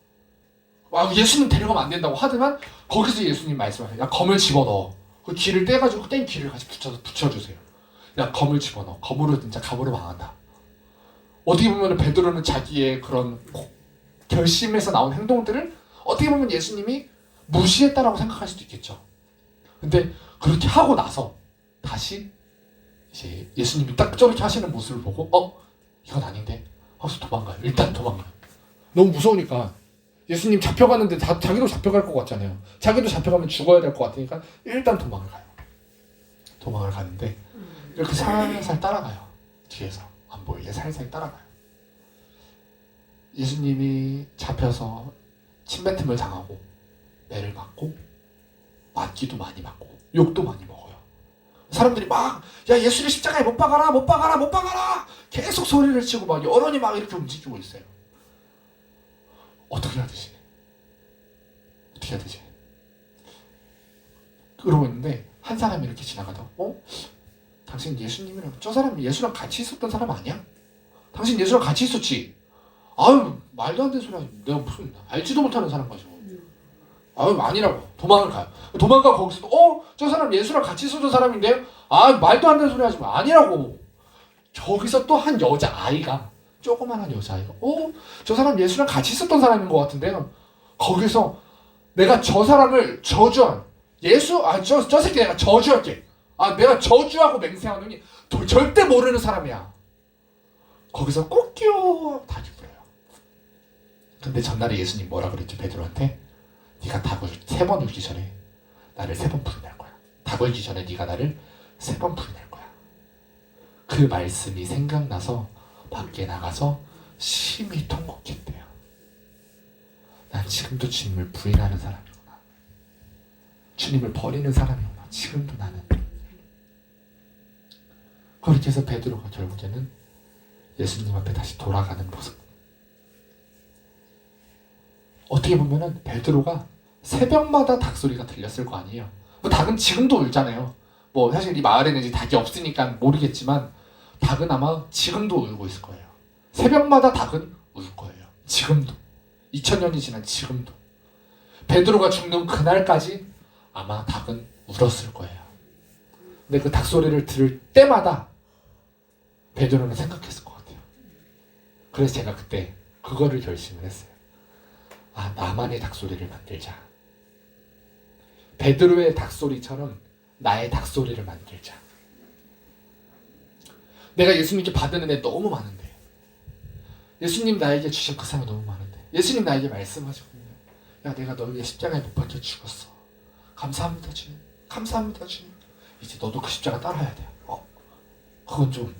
예수님 데려가면 안 된다고 하지만 거기서 예수님 말씀하세요. 야, 검을 집어넣어. 그 길을 떼가지고 뗀 길을 같이 붙여주세요. 야, 검을 집어넣어. 검으로 진짜 감으로 망한다. 어떻게 보면 베드로는 자기의 그런 결심에서 나온 행동들을 어떻게 보면 예수님이 무시했다라고 생각할 수도 있겠죠. 근데 그렇게 하고 나서 다시 이제 예수님이 딱 저렇게 하시는 모습을 보고 이건 아닌데 하고서 도망가요. 일단 도망가요. 너무 무서우니까 예수님 잡혀가는데 자기도 잡혀갈 것 같잖아요. 자기도 잡혀가면 죽어야 될 것 같으니까 일단 도망을 가요. 도망을 가는데 이렇게 살살 따라가요. 뒤에서 안 보이게 살살 따라가요. 예수님이 잡혀서 침뱉음을 당하고 매를 맞고 맞기도 많이 맞고 욕도 많이 먹어요. 사람들이 막 야 예수를 십자가에 못 박아라 못 박아라 못 박아라 계속 소리를 치고 막 여론이 막 이렇게 움직이고 있어요. 어떻게 해야 되지? 어떻게 해야 되지? 그러고 있는데 한 사람이 이렇게 지나가다 당신 예수님이랑 저 사람이 예수랑 같이 있었던 사람 아니야? 당신 예수랑 같이 있었지? 아유 말도 안 되는 소리 하지. 내가 무슨 알지도 못하는 사람 가지고 아유 아니라고. 도망을 가요. 도망가. 거기서도 저 사람 예수랑 같이 있었던 사람인데요? 말도 안 되는 소리 하지 마. 아니라고. 저기서 또 한 여자아이가 조그만한 여자아이가 저 사람 예수랑 같이 있었던 사람인 것 같은데요. 거기서 내가 저 사람을 저주한 저 새끼 내가 저주할게. 내가 저주하고 맹세하노니 절대 모르는 사람이야. 거기서 꼭끼워 닭이 불어요. 근데 전날에 예수님 뭐라 그랬죠? 베드로한테 네가 닭을 3번 울기 전에 나를 3번 부인할 거야. 닭 울기 전에 네가 나를 3번 부인할 거야. 그 말씀이 생각나서 밖에 나가서 심히 통곡했대요. 난 지금도 주님을 부인하는 사람이구나. 주님을 버리는 사람이구나. 지금도 나는. 그렇게 해서 베드로가 결국에는 예수님 앞에 다시 돌아가는 모습. 어떻게 보면은 베드로가 새벽마다 닭소리가 들렸을 거 아니에요. 닭은 지금도 울잖아요. 사실 이 마을에는 이제 닭이 없으니까 모르겠지만 닭은 아마 지금도 울고 있을 거예요. 새벽마다 닭은 울 거예요. 지금도. 2000년이 지난 지금도. 베드로가 죽는 그날까지 아마 닭은 울었을 거예요. 근데 그 닭소리를 들을 때마다 베드로는 생각했을 것 같아요. 그래서 제가 그때 그거를 결심을 했어요. 나만의 닭소리를 만들자. 베드로의 닭소리처럼 나의 닭소리를 만들자. 내가 예수님께 받은 은혜 너무 많은데, 예수님 나에게 주신 그 사랑이 너무 많은데, 예수님 나에게 말씀하셨거든요. 야, 내가 너를 위해 십자가에 못 박혀 죽었어. 감사합니다 주님. 감사합니다 주님. 이제 너도 그 십자가 따라야 돼. 그건 좀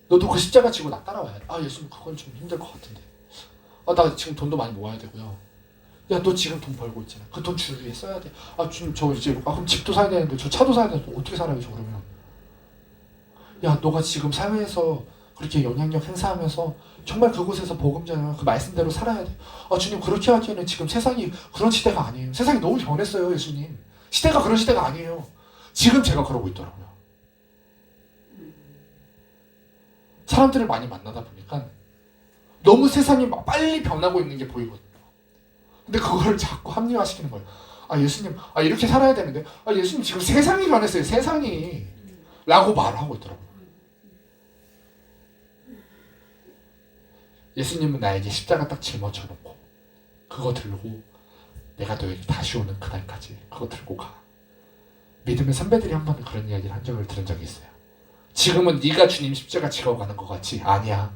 너도 그 십자가 지고 나 따라와야 돼. 예수님 그건 좀 힘들 것 같은데. 나 지금 돈도 많이 모아야 되고요. 야, 너 지금 돈 벌고 있잖아. 그 돈 주를 위해 써야 돼. 지금 저 이제 그럼 집도 사야 되는데 저 차도 사야 되는데 어떻게 살아요, 저 그러면? 야, 너가 지금 사회에서 그렇게 영향력 행사하면서 정말 그곳에서 복음 전하는 그 말씀대로 살아야 돼. 주님 그렇게 하기에는 지금 세상이 그런 시대가 아니에요. 세상이 너무 변했어요, 예수님. 시대가 그런 시대가 아니에요. 지금 제가 그러고 있더라고요. 사람들을 많이 만나다 보니까 너무 세상이 막 빨리 변하고 있는 게 보이거든요. 근데 그거를 자꾸 합리화시키는 거예요. 예수님, 이렇게 살아야 되는데, 예수님 지금 세상이 변했어요, 세상이. 라고 말을 하고 있더라고요. 예수님은 나에게 십자가 딱 짊어져놓고, 그거 들고, 내가 너에게 다시 오는 그날까지 그거 들고 가. 믿음의 선배들이 한 번 그런 이야기를 한 적을 들은 적이 있어요. 지금은 네가 주님 십자가 지고 가는 것 같지? 아니야.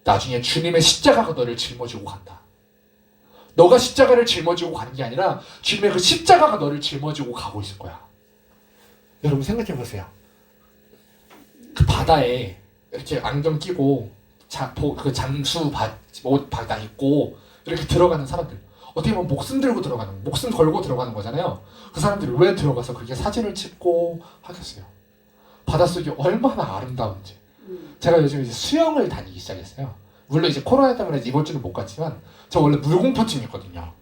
나중에 주님의 십자가가 너를 짊어지고 간다. 너가 십자가를 짊어지고 가는 게 아니라 주님의 그 십자가가 너를 짊어지고 가고 있을 거야. 여러분 생각해 보세요. 그 바다에 이렇게 안경 끼고 그 잠수 옷 바다 입고 이렇게 들어가는 사람들, 어떻게 보면 목숨 걸고 들어가는 거잖아요. 그 사람들이 왜 들어가서 그렇게 사진을 찍고 하겠어요? 바닷속이 얼마나 아름다운지. 제가 요즘 이제 수영을 다니기 시작했어요. 물론 이제 코로나 때문에 이번 주는 못 갔지만 저 원래 물공포증이 있거든요.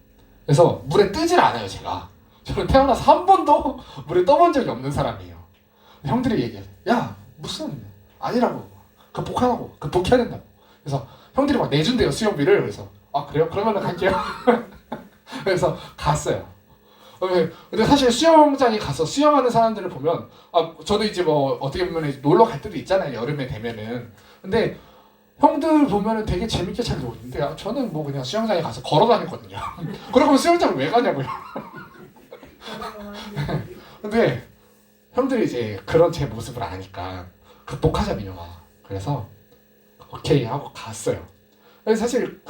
그래서 물에 뜨질 않아요, 제가. 저는 태어나서 한 번도 물에 떠본 적이 없는 사람이에요. 형들이 얘기해요. 야, 무슨 아니라고. 극복해야 된다고. 그래서 형들이 막 내준대요, 수영비를. 그래서 그래요? 그러면은 갈게요. 그래서 갔어요. 근데 사실 수영장에 가서 수영하는 사람들을 보면 저도 이제 뭐 어떻게 보면 놀러 갈 때도 있잖아요, 여름에 되면은. 근데 형들 보면은 되게 재밌게 잘 노는데 저는 뭐 그냥 수영장에 가서 걸어 다녔거든요. 그러면 수영장을 왜 가냐고요. 근데 형들이 이제 그런 제 모습을 아니까 극복하자 민영아. 그래서 오케이 하고 갔어요. 사실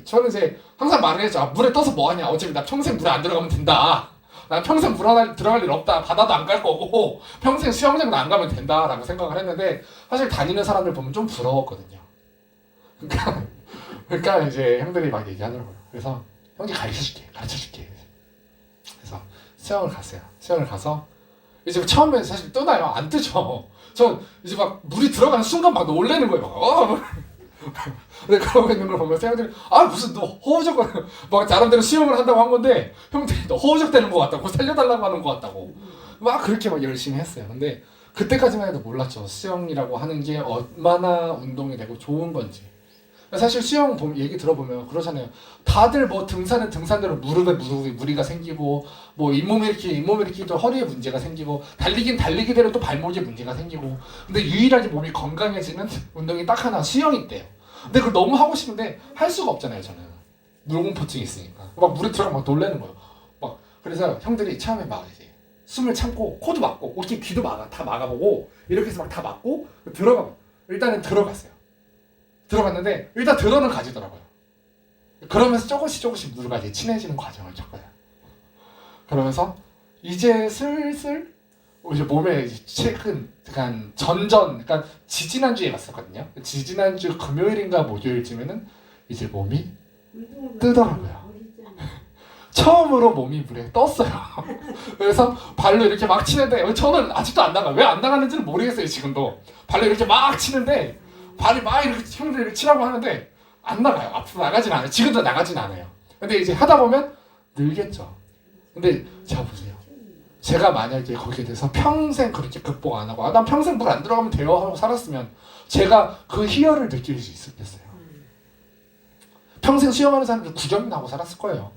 저는 이제 항상 말을 했죠. 물에 떠서 뭐하냐. 어차피 나 평생 물에 안 들어가면 된다. 난 평생 물에 들어갈 일 없다. 바다도 안 갈 거고 평생 수영장도 안 가면 된다라고 생각을 했는데 사실 다니는 사람들 보면 좀 부러웠거든요. 그러니까 이제 형들이 막 얘기하더라고요. 그래서 형이 가르쳐줄게. 그래서 수영을 갔어요. 수영을 가서 이제 처음에 사실 뜨나요? 안 뜨죠. 전 이제 막 물이 들어가는 순간 막 놀래는 거예요. 근데 그러고 있는 걸 보면서 형들이 무슨 너 허우적거려 막 나름대로 수영을 한다고 한 건데 형들이 너 허우적대는 것 같다고 살려달라고 하는 것 같다고 막 그렇게 막 열심히 했어요. 근데 그때까지만 해도 몰랐죠. 수영이라고 하는 게 얼마나 운동이 되고 좋은 건지. 사실 수영 얘기 들어보면 그러잖아요. 다들 뭐 등산은 등산대로 무릎에 무리가 생기고 뭐 잇몸 일으키도 허리에 문제가 생기고 달리긴 달리기대로 또 발목에 문제가 생기고 근데 유일하게 몸이 건강해지는 운동이 딱 하나, 수영이 있대요. 근데 그걸 너무 하고 싶은데 할 수가 없잖아요, 저는. 물공포증이 있으니까. 막 물에 들어가면 막 놀래는 거예요. 그래서 형들이 처음에 막 이제 숨을 참고 코도 막고 어깨 귀도 다 막아보고 이렇게 해서 막 다 막고 일단은 들어갔어요. 들어갔는데 일단 들어는 가지더라고요. 그러면서 조금씩 물과 이제 친해지는 과정을 겪어요. 그러면서 이제 슬슬 이제 몸에 최근 약간 그러니까 지지난주에 갔었거든요. 지지난주 금요일인가 목요일쯤에는 이제 몸이 뜨더라고요. 처음으로 몸이 물에 떴어요. 그래서 발로 이렇게 막 치는데 저는 아직도 안 나가요. 왜 안 나가는지는 모르겠어요, 지금도. 발로 이렇게 막 치는데 발이 막 이렇게 형들이 치라고 하는데 안 나가요. 앞으로 나가진 않아요. 지금도 나가진 않아요. 근데 이제 하다 보면 늘겠죠. 근데 자 보세요. 제가 만약에 거기에 대해서 평생 그렇게 극복 안 하고 난 평생 물 안 들어가면 돼요 하고 살았으면 제가 그 희열을 느낄 수 있었겠어요. 평생 수영하는 사람들 9점이나 하고 살았을 거예요.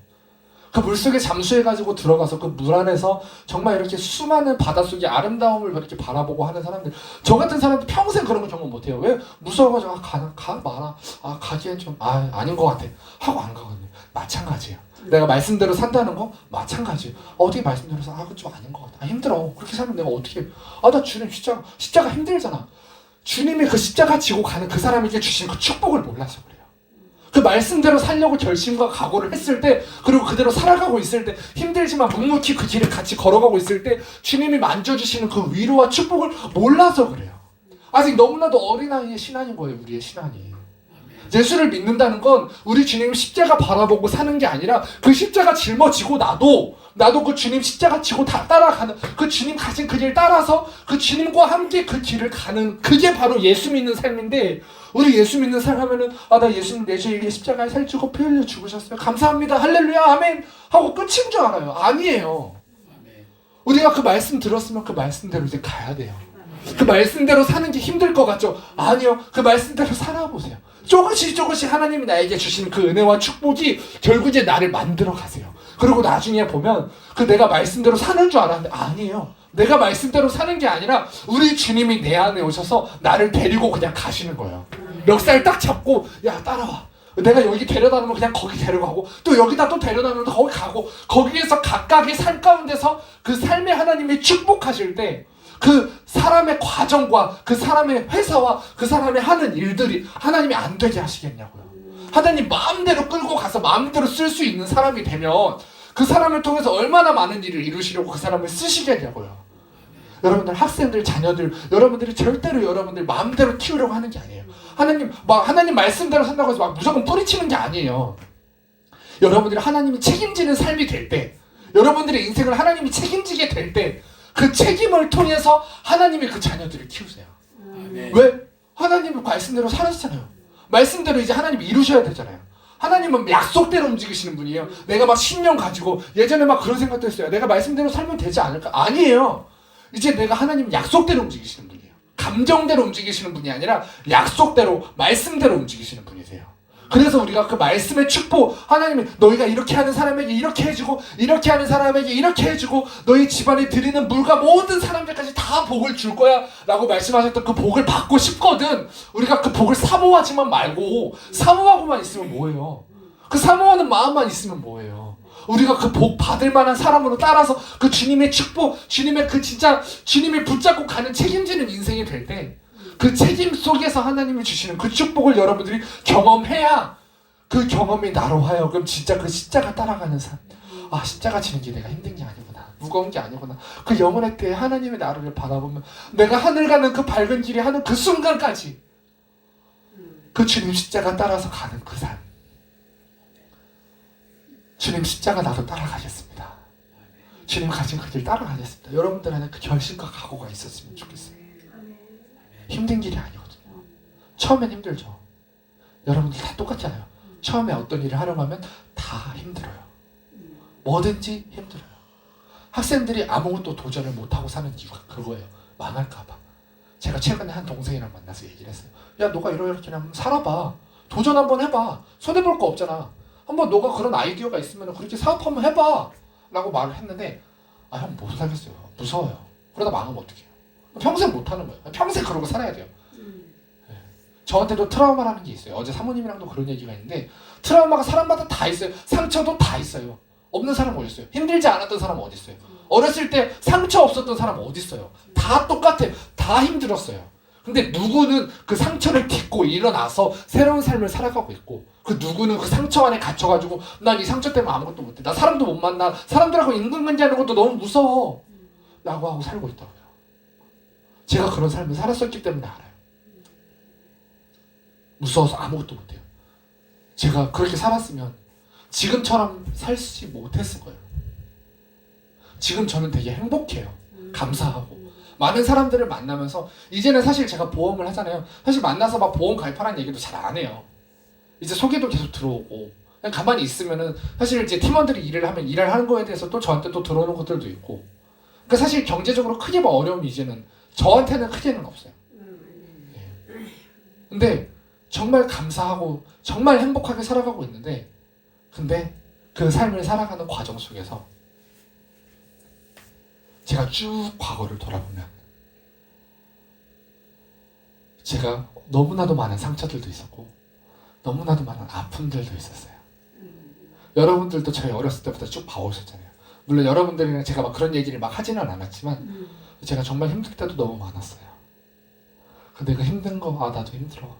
그 물속에 잠수해가지고 들어가서 그 물 안에서 정말 이렇게 수많은 바닷속의 아름다움을 이렇게 바라보고 하는 사람들, 저 같은 사람들 평생 그런 거 경험 못해요. 왜? 무서워가지고 가 마라. 가기엔 좀 아닌 것 같아 하고 안 가거든요. 마찬가지예요. 내가 말씀대로 산다는 거 마찬가지예요. 어떻게 말씀대로 그거 좀 아닌 것 같아. 힘들어. 그렇게 살면 내가 어떻게 나 주님 십자가 힘들잖아. 주님이 그 십자가 지고 가는 그 사람에게 주신 그 축복을 몰라서 그래요. 그 말씀대로 살려고 결심과 각오를 했을 때, 그리고 그대로 살아가고 있을 때, 힘들지만 묵묵히 그 길을 같이 걸어가고 있을 때 주님이 만져주시는 그 위로와 축복을 몰라서 그래요. 아직 너무나도 어린아이의 신앙인 거예요. 우리의 신앙이. 예수를 믿는다는 건 우리 주님 십자가 바라보고 사는 게 아니라 그 십자가 짊어지고 나도 그 주님 십자가 지고 다 따라가는, 그 주님 가신 그 길 따라서 그 주님과 함께 그 길을 가는, 그게 바로 예수 믿는 삶인데, 우리 예수 믿는 삶 하면은 나 예수님 내 죄에 십자가에 살찌고 피 흘려 죽으셨어요. 감사합니다. 할렐루야 아멘 하고 끝인 줄 알아요. 아니에요. 우리가 그 말씀 들었으면 그 말씀대로 이제 가야 돼요. 그 말씀대로 사는 게 힘들 것 같죠? 아니요. 그 말씀대로 살아보세요. 조금씩 하나님이 나에게 주신 그 은혜와 축복이 결국 이제 나를 만들어 가세요. 그리고 나중에 보면 그 내가 말씀대로 사는 줄 알았는데 아니에요. 내가 말씀대로 사는 게 아니라 우리 주님이 내 안에 오셔서 나를 데리고 그냥 가시는 거예요. 멱살 딱 잡고 야 따라와. 내가 여기 데려다 놓으면 그냥 거기 데려가고, 또 여기다 또 데려다 놓으면 거기 가고, 거기에서 각각의 삶 가운데서 그 삶에 하나님이 축복하실 때 그 사람의 과정과 그 사람의 회사와 그 사람이 하는 일들이 하나님이 안 되게 하시겠냐고요. 하나님 마음대로 끌고 가서 마음대로 쓸 수 있는 사람이 되면 그 사람을 통해서 얼마나 많은 일을 이루시려고 그 사람을 쓰시겠냐고요. 여러분들 학생들, 자녀들, 여러분들이 절대로 여러분들 마음대로 키우려고 하는 게 아니에요. 하나님 말씀대로 산다고 해서 막 무조건 뿌리치는 게 아니에요. 여러분들이 하나님이 책임지는 삶이 될 때, 여러분들의 인생을 하나님이 책임지게 될 때, 그 책임을 통해서 하나님이 그 자녀들을 키우세요. 왜? 하나님은 말씀대로 살았잖아요. 말씀대로 이제 하나님이 이루셔야 되잖아요. 하나님은 약속대로 움직이시는 분이에요. 내가 막 신념 가지고 예전에 막 그런 생각도 했어요. 내가 말씀대로 살면 되지 않을까? 아니에요. 이제 내가 하나님 약속대로 움직이시는 분이에요. 감정대로 움직이시는 분이 아니라 약속대로, 말씀대로 움직이시는 분이세요. 그래서 우리가 그 말씀의 축복, 하나님이 너희가 이렇게 하는 사람에게 이렇게 해주고, 이렇게 하는 사람에게 이렇게 해주고, 너희 집안에 드리는 물과 모든 사람들까지 다 복을 줄 거야 라고 말씀하셨던 그 복을 받고 싶거든. 우리가 그 복을 사모하지만 말고, 사모하고만 있으면 뭐예요? 그 사모하는 마음만 있으면 뭐예요? 우리가 그 복 받을 만한 사람으로 따라서 그 주님의 축복, 주님의 그 진짜 주님이 붙잡고 가는 책임지는 인생이 될 때, 그 책임 속에서 하나님이 주시는 그 축복을 여러분들이 경험해야 그 경험이 나로 하여금 진짜 그 십자가 따라가는 삶. 아, 십자가 지는 게 내가 힘든 게 아니구나, 무거운 게 아니구나. 그 영혼의 때에 하나님의 나를 바라보면 내가 하늘 가는 그 밝은 길이 하는 그 순간까지 그 주님 십자가 따라서 가는 그 삶. 주님 십자가 나도 따라가겠습니다. 주님 가진 그 길 따라가겠습니다. 여러분들 안에 그 결심과 각오가 있었으면 좋겠어요. 힘든 길이 아니거든요. 처음엔 힘들죠. 여러분들 다 똑같잖아요. 처음에 어떤 일을 하려고 하면 다 힘들어요. 뭐든지 힘들어요. 학생들이 아무것도 도전을 못하고 사는 이유가 그거예요. 망할까봐. 제가 최근에 한 동생이랑 만나서 얘기를 했어요. 야, 너가 이렇게 하면 살아봐. 도전 한번 해봐. 손해볼 거 없잖아. 한번 너가 그런 아이디어가 있으면 그렇게 사업 한번 해봐 라고 말을 했는데, 아, 형 못 살겠어요. 무서워요. 그러다 망하면 어떡해요. 평생 못하는 거예요. 평생 그러고 살아야 돼요. 네. 저한테도 트라우마라는 게 있어요. 어제 사모님이랑도 그런 얘기가 있는데, 트라우마가 사람마다 다 있어요. 상처도 다 있어요. 없는 사람 어디 있어요? 힘들지 않았던 사람 어디 있어요? 어렸을 때 상처 없었던 사람 어디 있어요? 다 똑같아요. 다 힘들었어요. 근데 누구는 그 상처를 딛고 일어나서 새로운 삶을 살아가고 있고, 그 누구는 그 상처 안에 갇혀가지고 난 이 상처 때문에 아무것도 못해, 나 사람도 못 만나, 사람들하고 인간관계하는 것도 너무 무서워 라고 하고 살고 있다고요. 제가 그런 삶을 살았었기 때문에 알아요. 무서워서 아무것도 못해요. 제가 그렇게 살았으면 지금처럼 살지 못했을 거예요. 지금 저는 되게 행복해요. 감사하고. 많은 사람들을 만나면서, 이제는 사실 제가 보험을 하잖아요. 사실 만나서 막 보험 가입하라는 얘기도 잘 안 해요. 이제 소개도 계속 들어오고, 그냥 가만히 있으면은 사실 이제 팀원들이 일을 하면 일을 하는 거에 대해서 또 저한테 또 들어오는 것들도 있고, 그러니까 사실 경제적으로 크게 뭐 어려움이 이제는 저한테는 크게는 없어요. 네. 근데 정말 감사하고 정말 행복하게 살아가고 있는데, 근데 그 삶을 살아가는 과정 속에서 제가 쭉 과거를 돌아보면 제가 너무나도 많은 상처들도 있었고 너무나도 많은 아픔들도 있었어요. 여러분들도 저희 어렸을 때부터 쭉 봐오셨잖아요. 물론 여러분들이랑 제가 막 그런 얘기를 막 하지는 않았지만 제가 정말 힘들 때도 너무 많았어요. 근데 그 힘든 거, 아 나도 힘들어,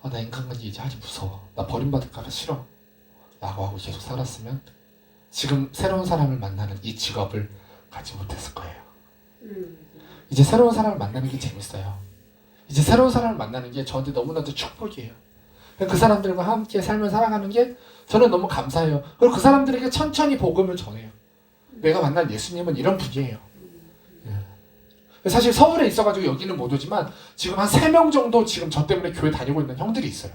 나 인간관계 이제 하기 무서워. 나 버림받을까봐 싫어. 라고 하고 계속 살았으면 지금 새로운 사람을 만나는 이 직업을 갖지 못했을 거예요. 이제 새로운 사람을 만나는 게 재밌어요. 이제 새로운 사람을 만나는 게 저한테 너무나도 축복이에요. 그 사람들과 함께 삶을 살아가는 게 저는 너무 감사해요. 그리고 그 사람들에게 천천히 복음을 전해요. 내가 만난 예수님은 이런 분이에요. 사실 서울에 있어가지고 여기는 못 오지만 지금 한 3명 정도 지금 저 때문에 교회 다니고 있는 형들이 있어요.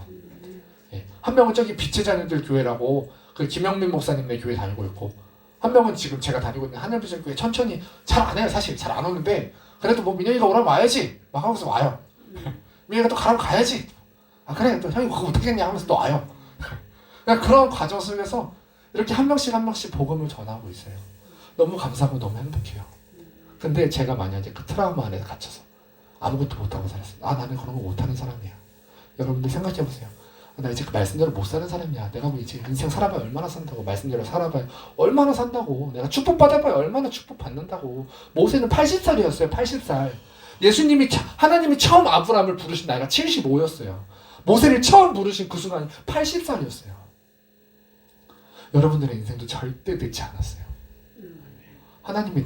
한 명은 저기 빛의 자녀들 교회라고 그 김영민 목사님네 교회 다니고 있고, 한 명은 지금 제가 다니고 있는 하늘비전 교회 천천히 잘 안 해요. 사실 잘 안 오는데 그래도 뭐 민영이가 오라면 와야지 막 하고서 와요. 민영이가 또 가라면 가야지. 그래 또 형이 그거 못하겠냐 하면서 또 와요. 그냥 그런 과정 속에서 이렇게 한 명씩 한 명씩 복음을 전하고 있어요. 너무 감사하고 너무 행복해요. 근데 제가 만약에 그 트라우마 안에 갇혀서 아무것도 못하고 살았어요. 나는 그런 거 못하는 사람이야. 여러분들 생각해보세요. 나 이제 그 말씀대로 못 사는 사람이야. 내가 뭐 이제 인생 살아봐야 얼마나 산다고. 말씀대로 살아봐야 얼마나 산다고. 내가 축복받아봐야 얼마나 축복받는다고. 모세는 80살이었어요. 80살. 예수님이 하나님이 처음 아브라함을 부르신 나이가 75였어요. 모세를 처음 부르신 그 순간이 80살이었어요. 여러분들의 인생도 절대 늦지 않았어요. 하나님이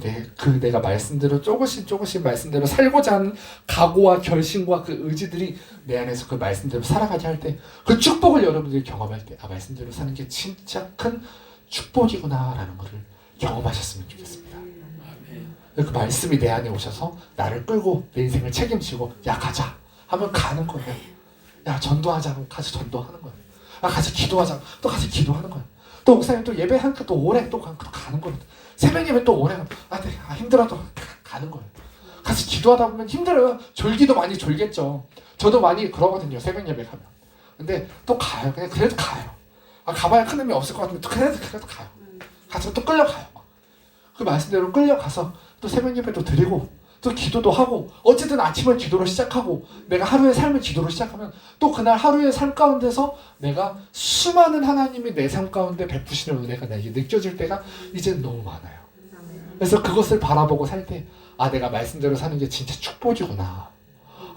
내가 말씀대로 조금씩 말씀대로 살고자 하는 각오와 결심과 그 의지들이 내 안에서 그 말씀대로 살아가게 할 때, 그 축복을 여러분들이 경험할 때, 말씀대로 사는 게 진짜 큰 축복이구나 라는 것을 경험하셨으면 좋겠습니다. 그 말씀이 내 안에 오셔서 나를 끌고 내 인생을 책임지고, 야 가자 하면 가는 거예요. 야 전도하자 하면 가서 전도하는 거예요. 가서 기도하자 또 가서 기도하는 거예요. 또 목사님 또 예배하니까 또 오래 또 가는 거예요. 새벽 예배 또 오래 힘들어도 가는 거예요. 가서 기도하다 보면 힘들어요. 졸기도 많이 졸겠죠. 저도 많이 그러거든요. 새벽 예배 가면. 근데 또 가요. 그냥 그래도 가요. 가봐야 큰 의미 없을 것 같으면 그래도 가요. 가서 또 끌려가요. 그 말씀대로 끌려가서 또 새벽 예배도 드리고 또 기도도 하고, 어쨌든 아침을 기도로 시작하고 내가 하루의 삶을 기도로 시작하면 또 그날 하루의 삶 가운데서 내가 수많은 하나님이 내 삶 가운데 베푸시는 은혜가 나에게 느껴질 때가 이제는 너무 많아요. 그래서 그것을 바라보고 살 때 내가 말씀대로 사는 게 진짜 축복이구나.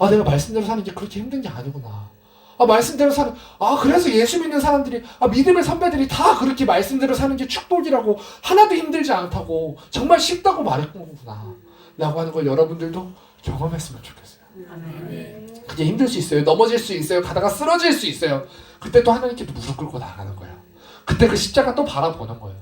내가 말씀대로 사는 게 그렇게 힘든 게 아니구나. 말씀대로 사는, 그래서 예수 믿는 사람들이, 믿음의 선배들이 다 그렇게 말씀대로 사는 게 축복이라고, 하나도 힘들지 않다고, 정말 쉽다고 말했던 거구나 라고 하는 걸 여러분들도 경험했으면 좋겠어요. 그게 힘들 수 있어요. 넘어질 수 있어요. 가다가 쓰러질 수 있어요. 그때 또 하나님께 무릎 꿇고 나가는 거예요. 그때 그 십자가 또 바라보는 거예요.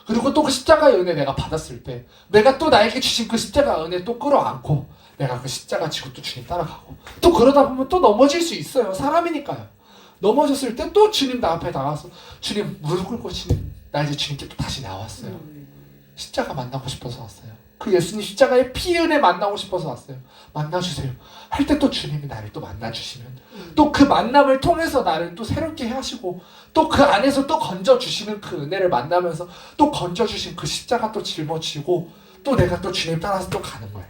그리고 또 그 십자가의 은혜 내가 받았을 때 내가 또 나에게 주신 그 십자가 은혜 또 끌어안고 내가 그 십자가 지고 또 주님 따라가고, 또 그러다 보면 또 넘어질 수 있어요. 사람이니까요. 넘어졌을 때 또 주님 나 앞에 나가서 주님 무릎 꿇고, 주님 나 이제 주님께 또 다시 나왔어요. 십자가 만나고 싶어서 왔어요. 그 예수님 십자가의 피 은혜 만나고 싶어서 왔어요. 만나주세요 할 때 또 주님이 나를 또 만나주시면, 또 그 만남을 통해서 나를 또 새롭게 하시고, 또 그 안에서 또 건져주시는 그 은혜를 만나면서 또 건져주신 그 십자가 또 짊어지고 또 내가 또 주님 따라서 또 가는 거예요.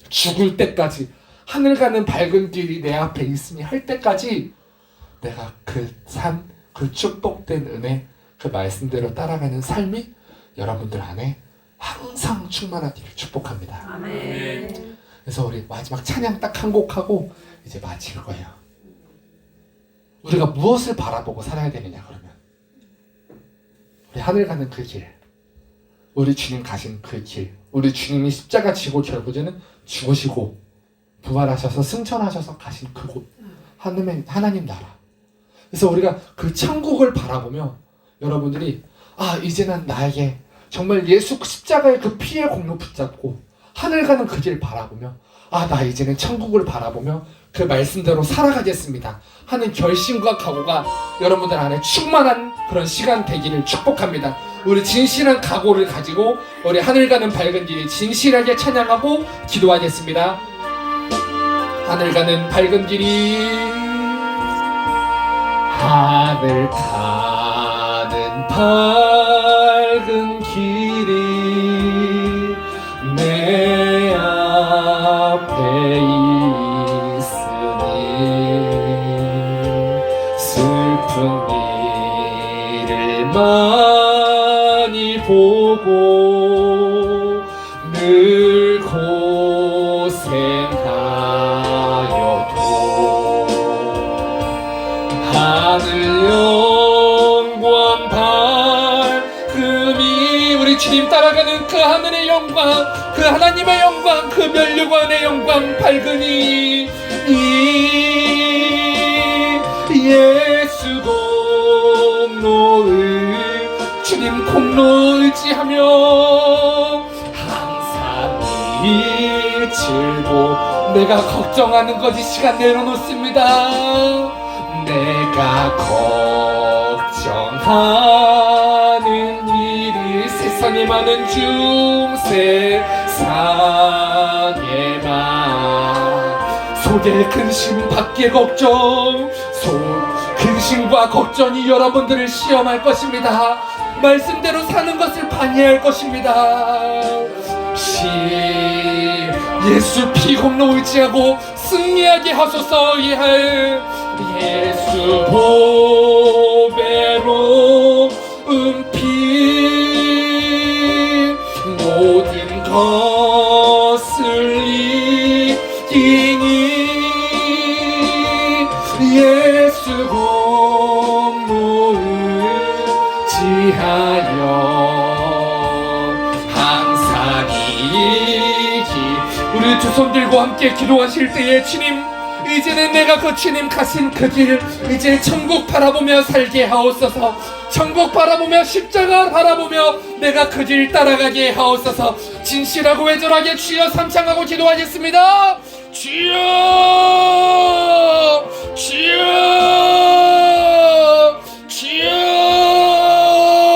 죽을 때까지, 하늘 가는 밝은 길이 내 앞에 있으니 할 때까지 내가 그 축복된 은혜, 그 말씀대로 따라가는 삶이 여러분들 안에 항상 충만하기를 축복합니다. 아멘. 그래서 우리 마지막 찬양 딱 한 곡 하고 이제 마칠 거예요. 우리가 무엇을 바라보고 살아야 되느냐 그러면, 우리 하늘 가는 그 길, 우리 주님 가신 그 길, 우리 주님이 십자가 지고 결국에는 죽으시고 부활하셔서 승천하셔서 가신 그곳, 하나님 나라. 그래서 우리가 그 천국을 바라보며 여러분들이 이제는 나에게 정말 예수 십자가의 그 피의 공로 붙잡고 하늘 가는 그 길 바라보며 나 이제는 천국을 바라보며 그 말씀대로 살아가겠습니다 하는 결심과 각오가 여러분들 안에 충만한 그런 시간 되기를 축복합니다. 우리 진실한 각오를 가지고 우리 하늘 가는 밝은 길이 진실하게 찬양하고 기도하겠습니다. 하늘 가는 밝은 길이, 하늘 가는 밝은 길이 내 앞에 있으니 슬픈 일을 많이 보고 늘 고생하여도 영광 밝음이 우리 주님 따라가는 그 하늘의 영광, 그 하나님의 영광, 그 면류관의 영광 밝으니 이 예수 공로의 주님 공로 의지하며 항상 빛을 보 내가 걱정하는 것 이 시간 내려놓습니다. 내가 걱정하는 일이 세상에 많은 중 세상에 많 속에 근심 밖에 걱정 근심과 걱정이 여러분들을 시험할 것입니다. 말씀대로 사는 것을 방해할 것입니다. 예수 피공로 의지하고 승리하게 하소서. 이할 예수 보배로 은피 모든 것을 이기니 예수 공로 의지하여 항상 이기. 우리 두 손 들고 함께 기도하실 때에 주님, 이제는 내가 그 주님 가신 그 길 이제 천국 바라보며 살게 하옵소서. 천국 바라보며 십자가 바라보며 내가 그 길 따라가게 하옵소서. 진실하고 애절하게 주여 삼창하고 기도하겠습니다. 주여 주여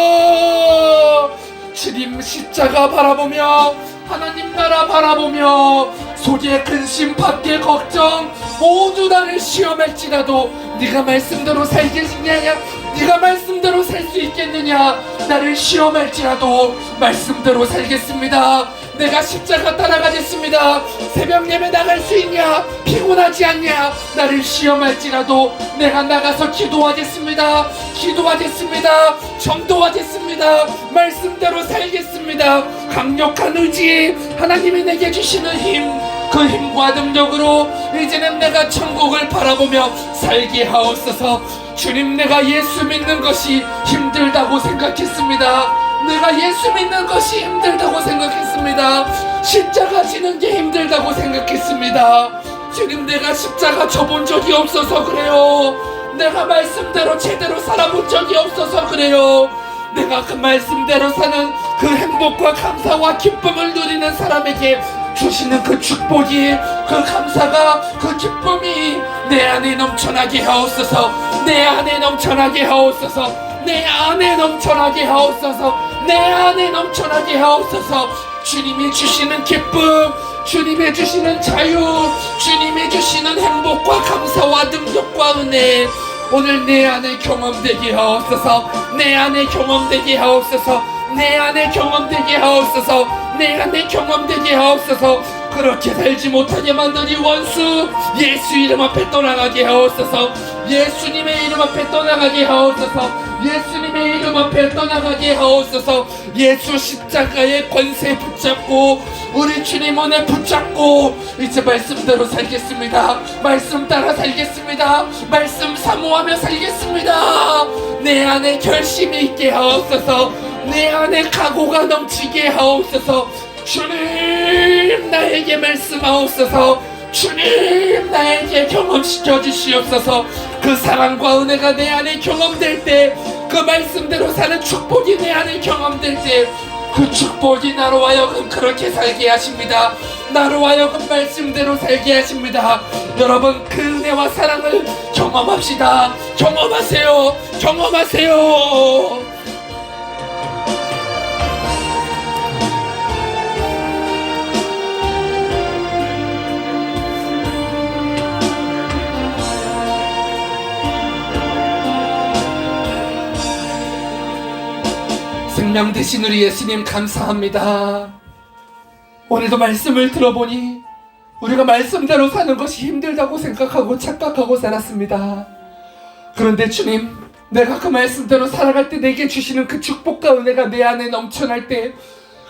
주여. 주님 십자가 바라보며 하나님 나라 바라보며 속에 근심 밖에 걱정 모두 나를 시험할지라도 네가 말씀대로 살겠느냐, 네가 말씀대로 살 수 있겠느냐, 나를 시험할지라도 말씀대로 살겠습니다. 내가 십자가 따라가겠습니다. 새벽 예배 나갈 수 있냐, 피곤하지 않냐, 나를 시험할지라도 내가 나가서 기도하겠습니다. 기도하겠습니다. 전도하겠습니다. 말씀대로 살겠습니다. 강력한 의지, 하나님이 내게 주시는 힘, 그 힘과 능력으로 이제는 내가 천국을 바라보며 살게 하옵소서. 주님, 내가 예수 믿는 것이 힘들다고 생각했습니다. 내가 예수 믿는 것이 힘들다고 생각했습니다. 십자가 지는 게 힘들다고 생각했습니다. 주님, 내가 십자가 져본 적이 없어서 그래요. 내가 말씀대로 제대로 살아본 적이 없어서 그래요. 내가 그 말씀대로 사는 그 행복과 감사와 기쁨을 누리는 사람에게 주시는 그 축복이, 그 감사가, 그 기쁨이 내 안에 넘쳐나게 하옵소서. 내 안에 넘쳐나게 하옵소서. 내 안에 넘쳐나게 하옵소서. 내 안에 넘쳐나게 하옵소서. 주님이 주시는 기쁨, 주님이 주시는 자유, 주님이 주시는 행복과 감사와 능력과 은혜 오늘 내 안에 경험되게 하옵소서. 내 안에 경험되게 하옵소서. 내 안에 경험되게 하옵소서. 내 안에 경험되게 하옵소서. 그렇게 살지 못하게 만든 이 원수 예수 이름 앞에 떠나가게 하옵소서. 예수님의 이름 앞에 떠나가게 하옵소서. 예수님의 이름 앞에 떠나가게 하옵소서. 예수 십자가의 권세 붙잡고 우리 주님 은혜 붙잡고 이제 말씀대로 살겠습니다. 말씀 따라 살겠습니다. 말씀 사모하며 살겠습니다. 내 안에 결심이 있게 하옵소서. 내 안에 각오가 넘치게 하옵소서. 주님, 나에게 말씀하옵소서. 주님, 나에게 경험시켜 주시옵소서. 그 사랑과 은혜가 내 안에 경험될 때, 그 말씀대로 사는 축복이 내 안에 경험될 때, 그 축복이 나로 하여금 그렇게 살게 하십니다. 나로 하여금 말씀대로 살게 하십니다. 여러분, 그 은혜와 사랑을 경험합시다. 경험하세요. 경험하세요. 생명 되신 우리 예수님 감사합니다. 오늘도 말씀을 들어보니 우리가 말씀대로 사는 것이 힘들다고 생각하고 착각하고 살았습니다. 그런데 주님, 내가 그 말씀대로 살아갈 때 내게 주시는 그 축복과 은혜가 내 안에 넘쳐날 때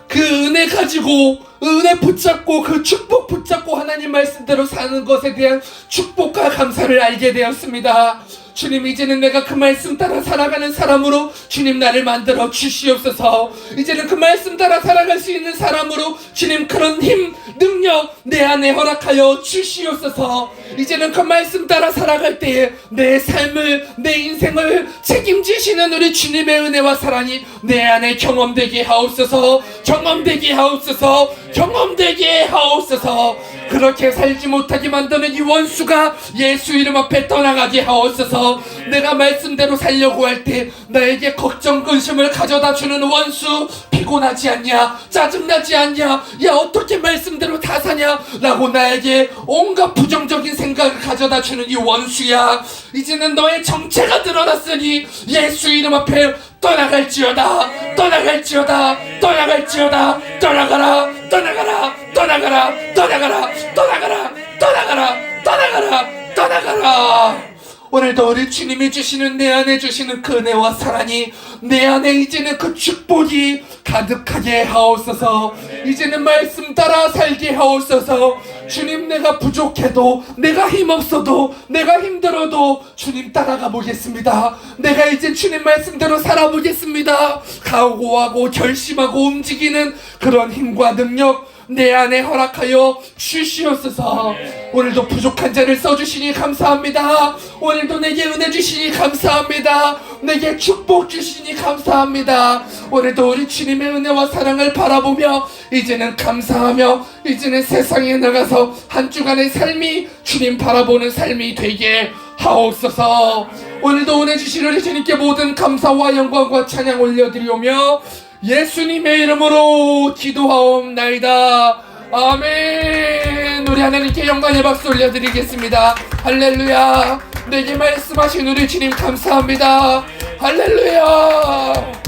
그 은혜 가지고, 은혜 붙잡고, 그 축복 붙잡고 하나님 말씀대로 사는 것에 대한 축복과 감사를 알게 되었습니다. 주님, 이제는 내가 그 말씀 따라 살아가는 사람으로 주님 나를 만들어 주시옵소서. 이제는 그 말씀 따라 살아갈 수 있는 사람으로 주님 그런 힘, 능력 내 안에 허락하여 주시옵소서. 이제는 그 말씀 따라 살아갈 때에 내 삶을, 내 인생을 책임지시는 우리 주님의 은혜와 사랑이 내 안에 경험되게 하옵소서. 경험되게 하옵소서. 경험되게 하옵소서. 그렇게 살지 못하게 만드는 이 원수가 예수 이름 앞에 떠나가게 하옵소서. 내가 말씀대로 살려고 할 때 나에게 걱정 근심을 가져다 주는 원수, 피곤하지 않냐, 짜증나지 않냐, 야 어떻게 말씀대로 다 사냐 라고 나에게 온갖 부정적인 생각을 가져다 주는 이 원수야, 이제는 너의 정체가 드러났으니 예수 이름 앞에 떠나갈지어다. 떠나갈지어다. 떠나갈지어다. 떠나가라. 떠나가라. 떠나가라. 떠나가라. 떠나가라. 떠나가라. 떠나가라. 떠나가라. 오늘도 우리 주님이 주시는, 내 안에 주시는 그 은혜와 사랑이 내 안에 이제는 그 축복이 가득하게 하옵소서. 이제는 말씀 따라 살게 하옵소서. 주님, 내가 부족해도, 내가 힘없어도, 내가 힘들어도 주님 따라가 보겠습니다. 내가 이제 주님 말씀대로 살아보겠습니다. 각오하고 결심하고 움직이는 그런 힘과 능력 내 안에 허락하여 주시옵소서. 오늘도 부족한 자를 써주시니 감사합니다. 오늘도 내게 은혜 주시니 감사합니다. 내게 축복 주시니 감사합니다. 오늘도 우리 주님의 은혜와 사랑을 바라보며 이제는 감사하며 이제는 세상에 나가서 한 주간의 삶이 주님 바라보는 삶이 되게 하옵소서. 오늘도 은혜 주신 우리 주님께 모든 감사와 영광과 찬양 올려드리오며 예수님의 이름으로 기도하옵나이다. 아멘. 우리 하나님께 영광의 박수 올려드리겠습니다. 할렐루야. 내게 말씀하신 우리 주님 감사합니다. 할렐루야.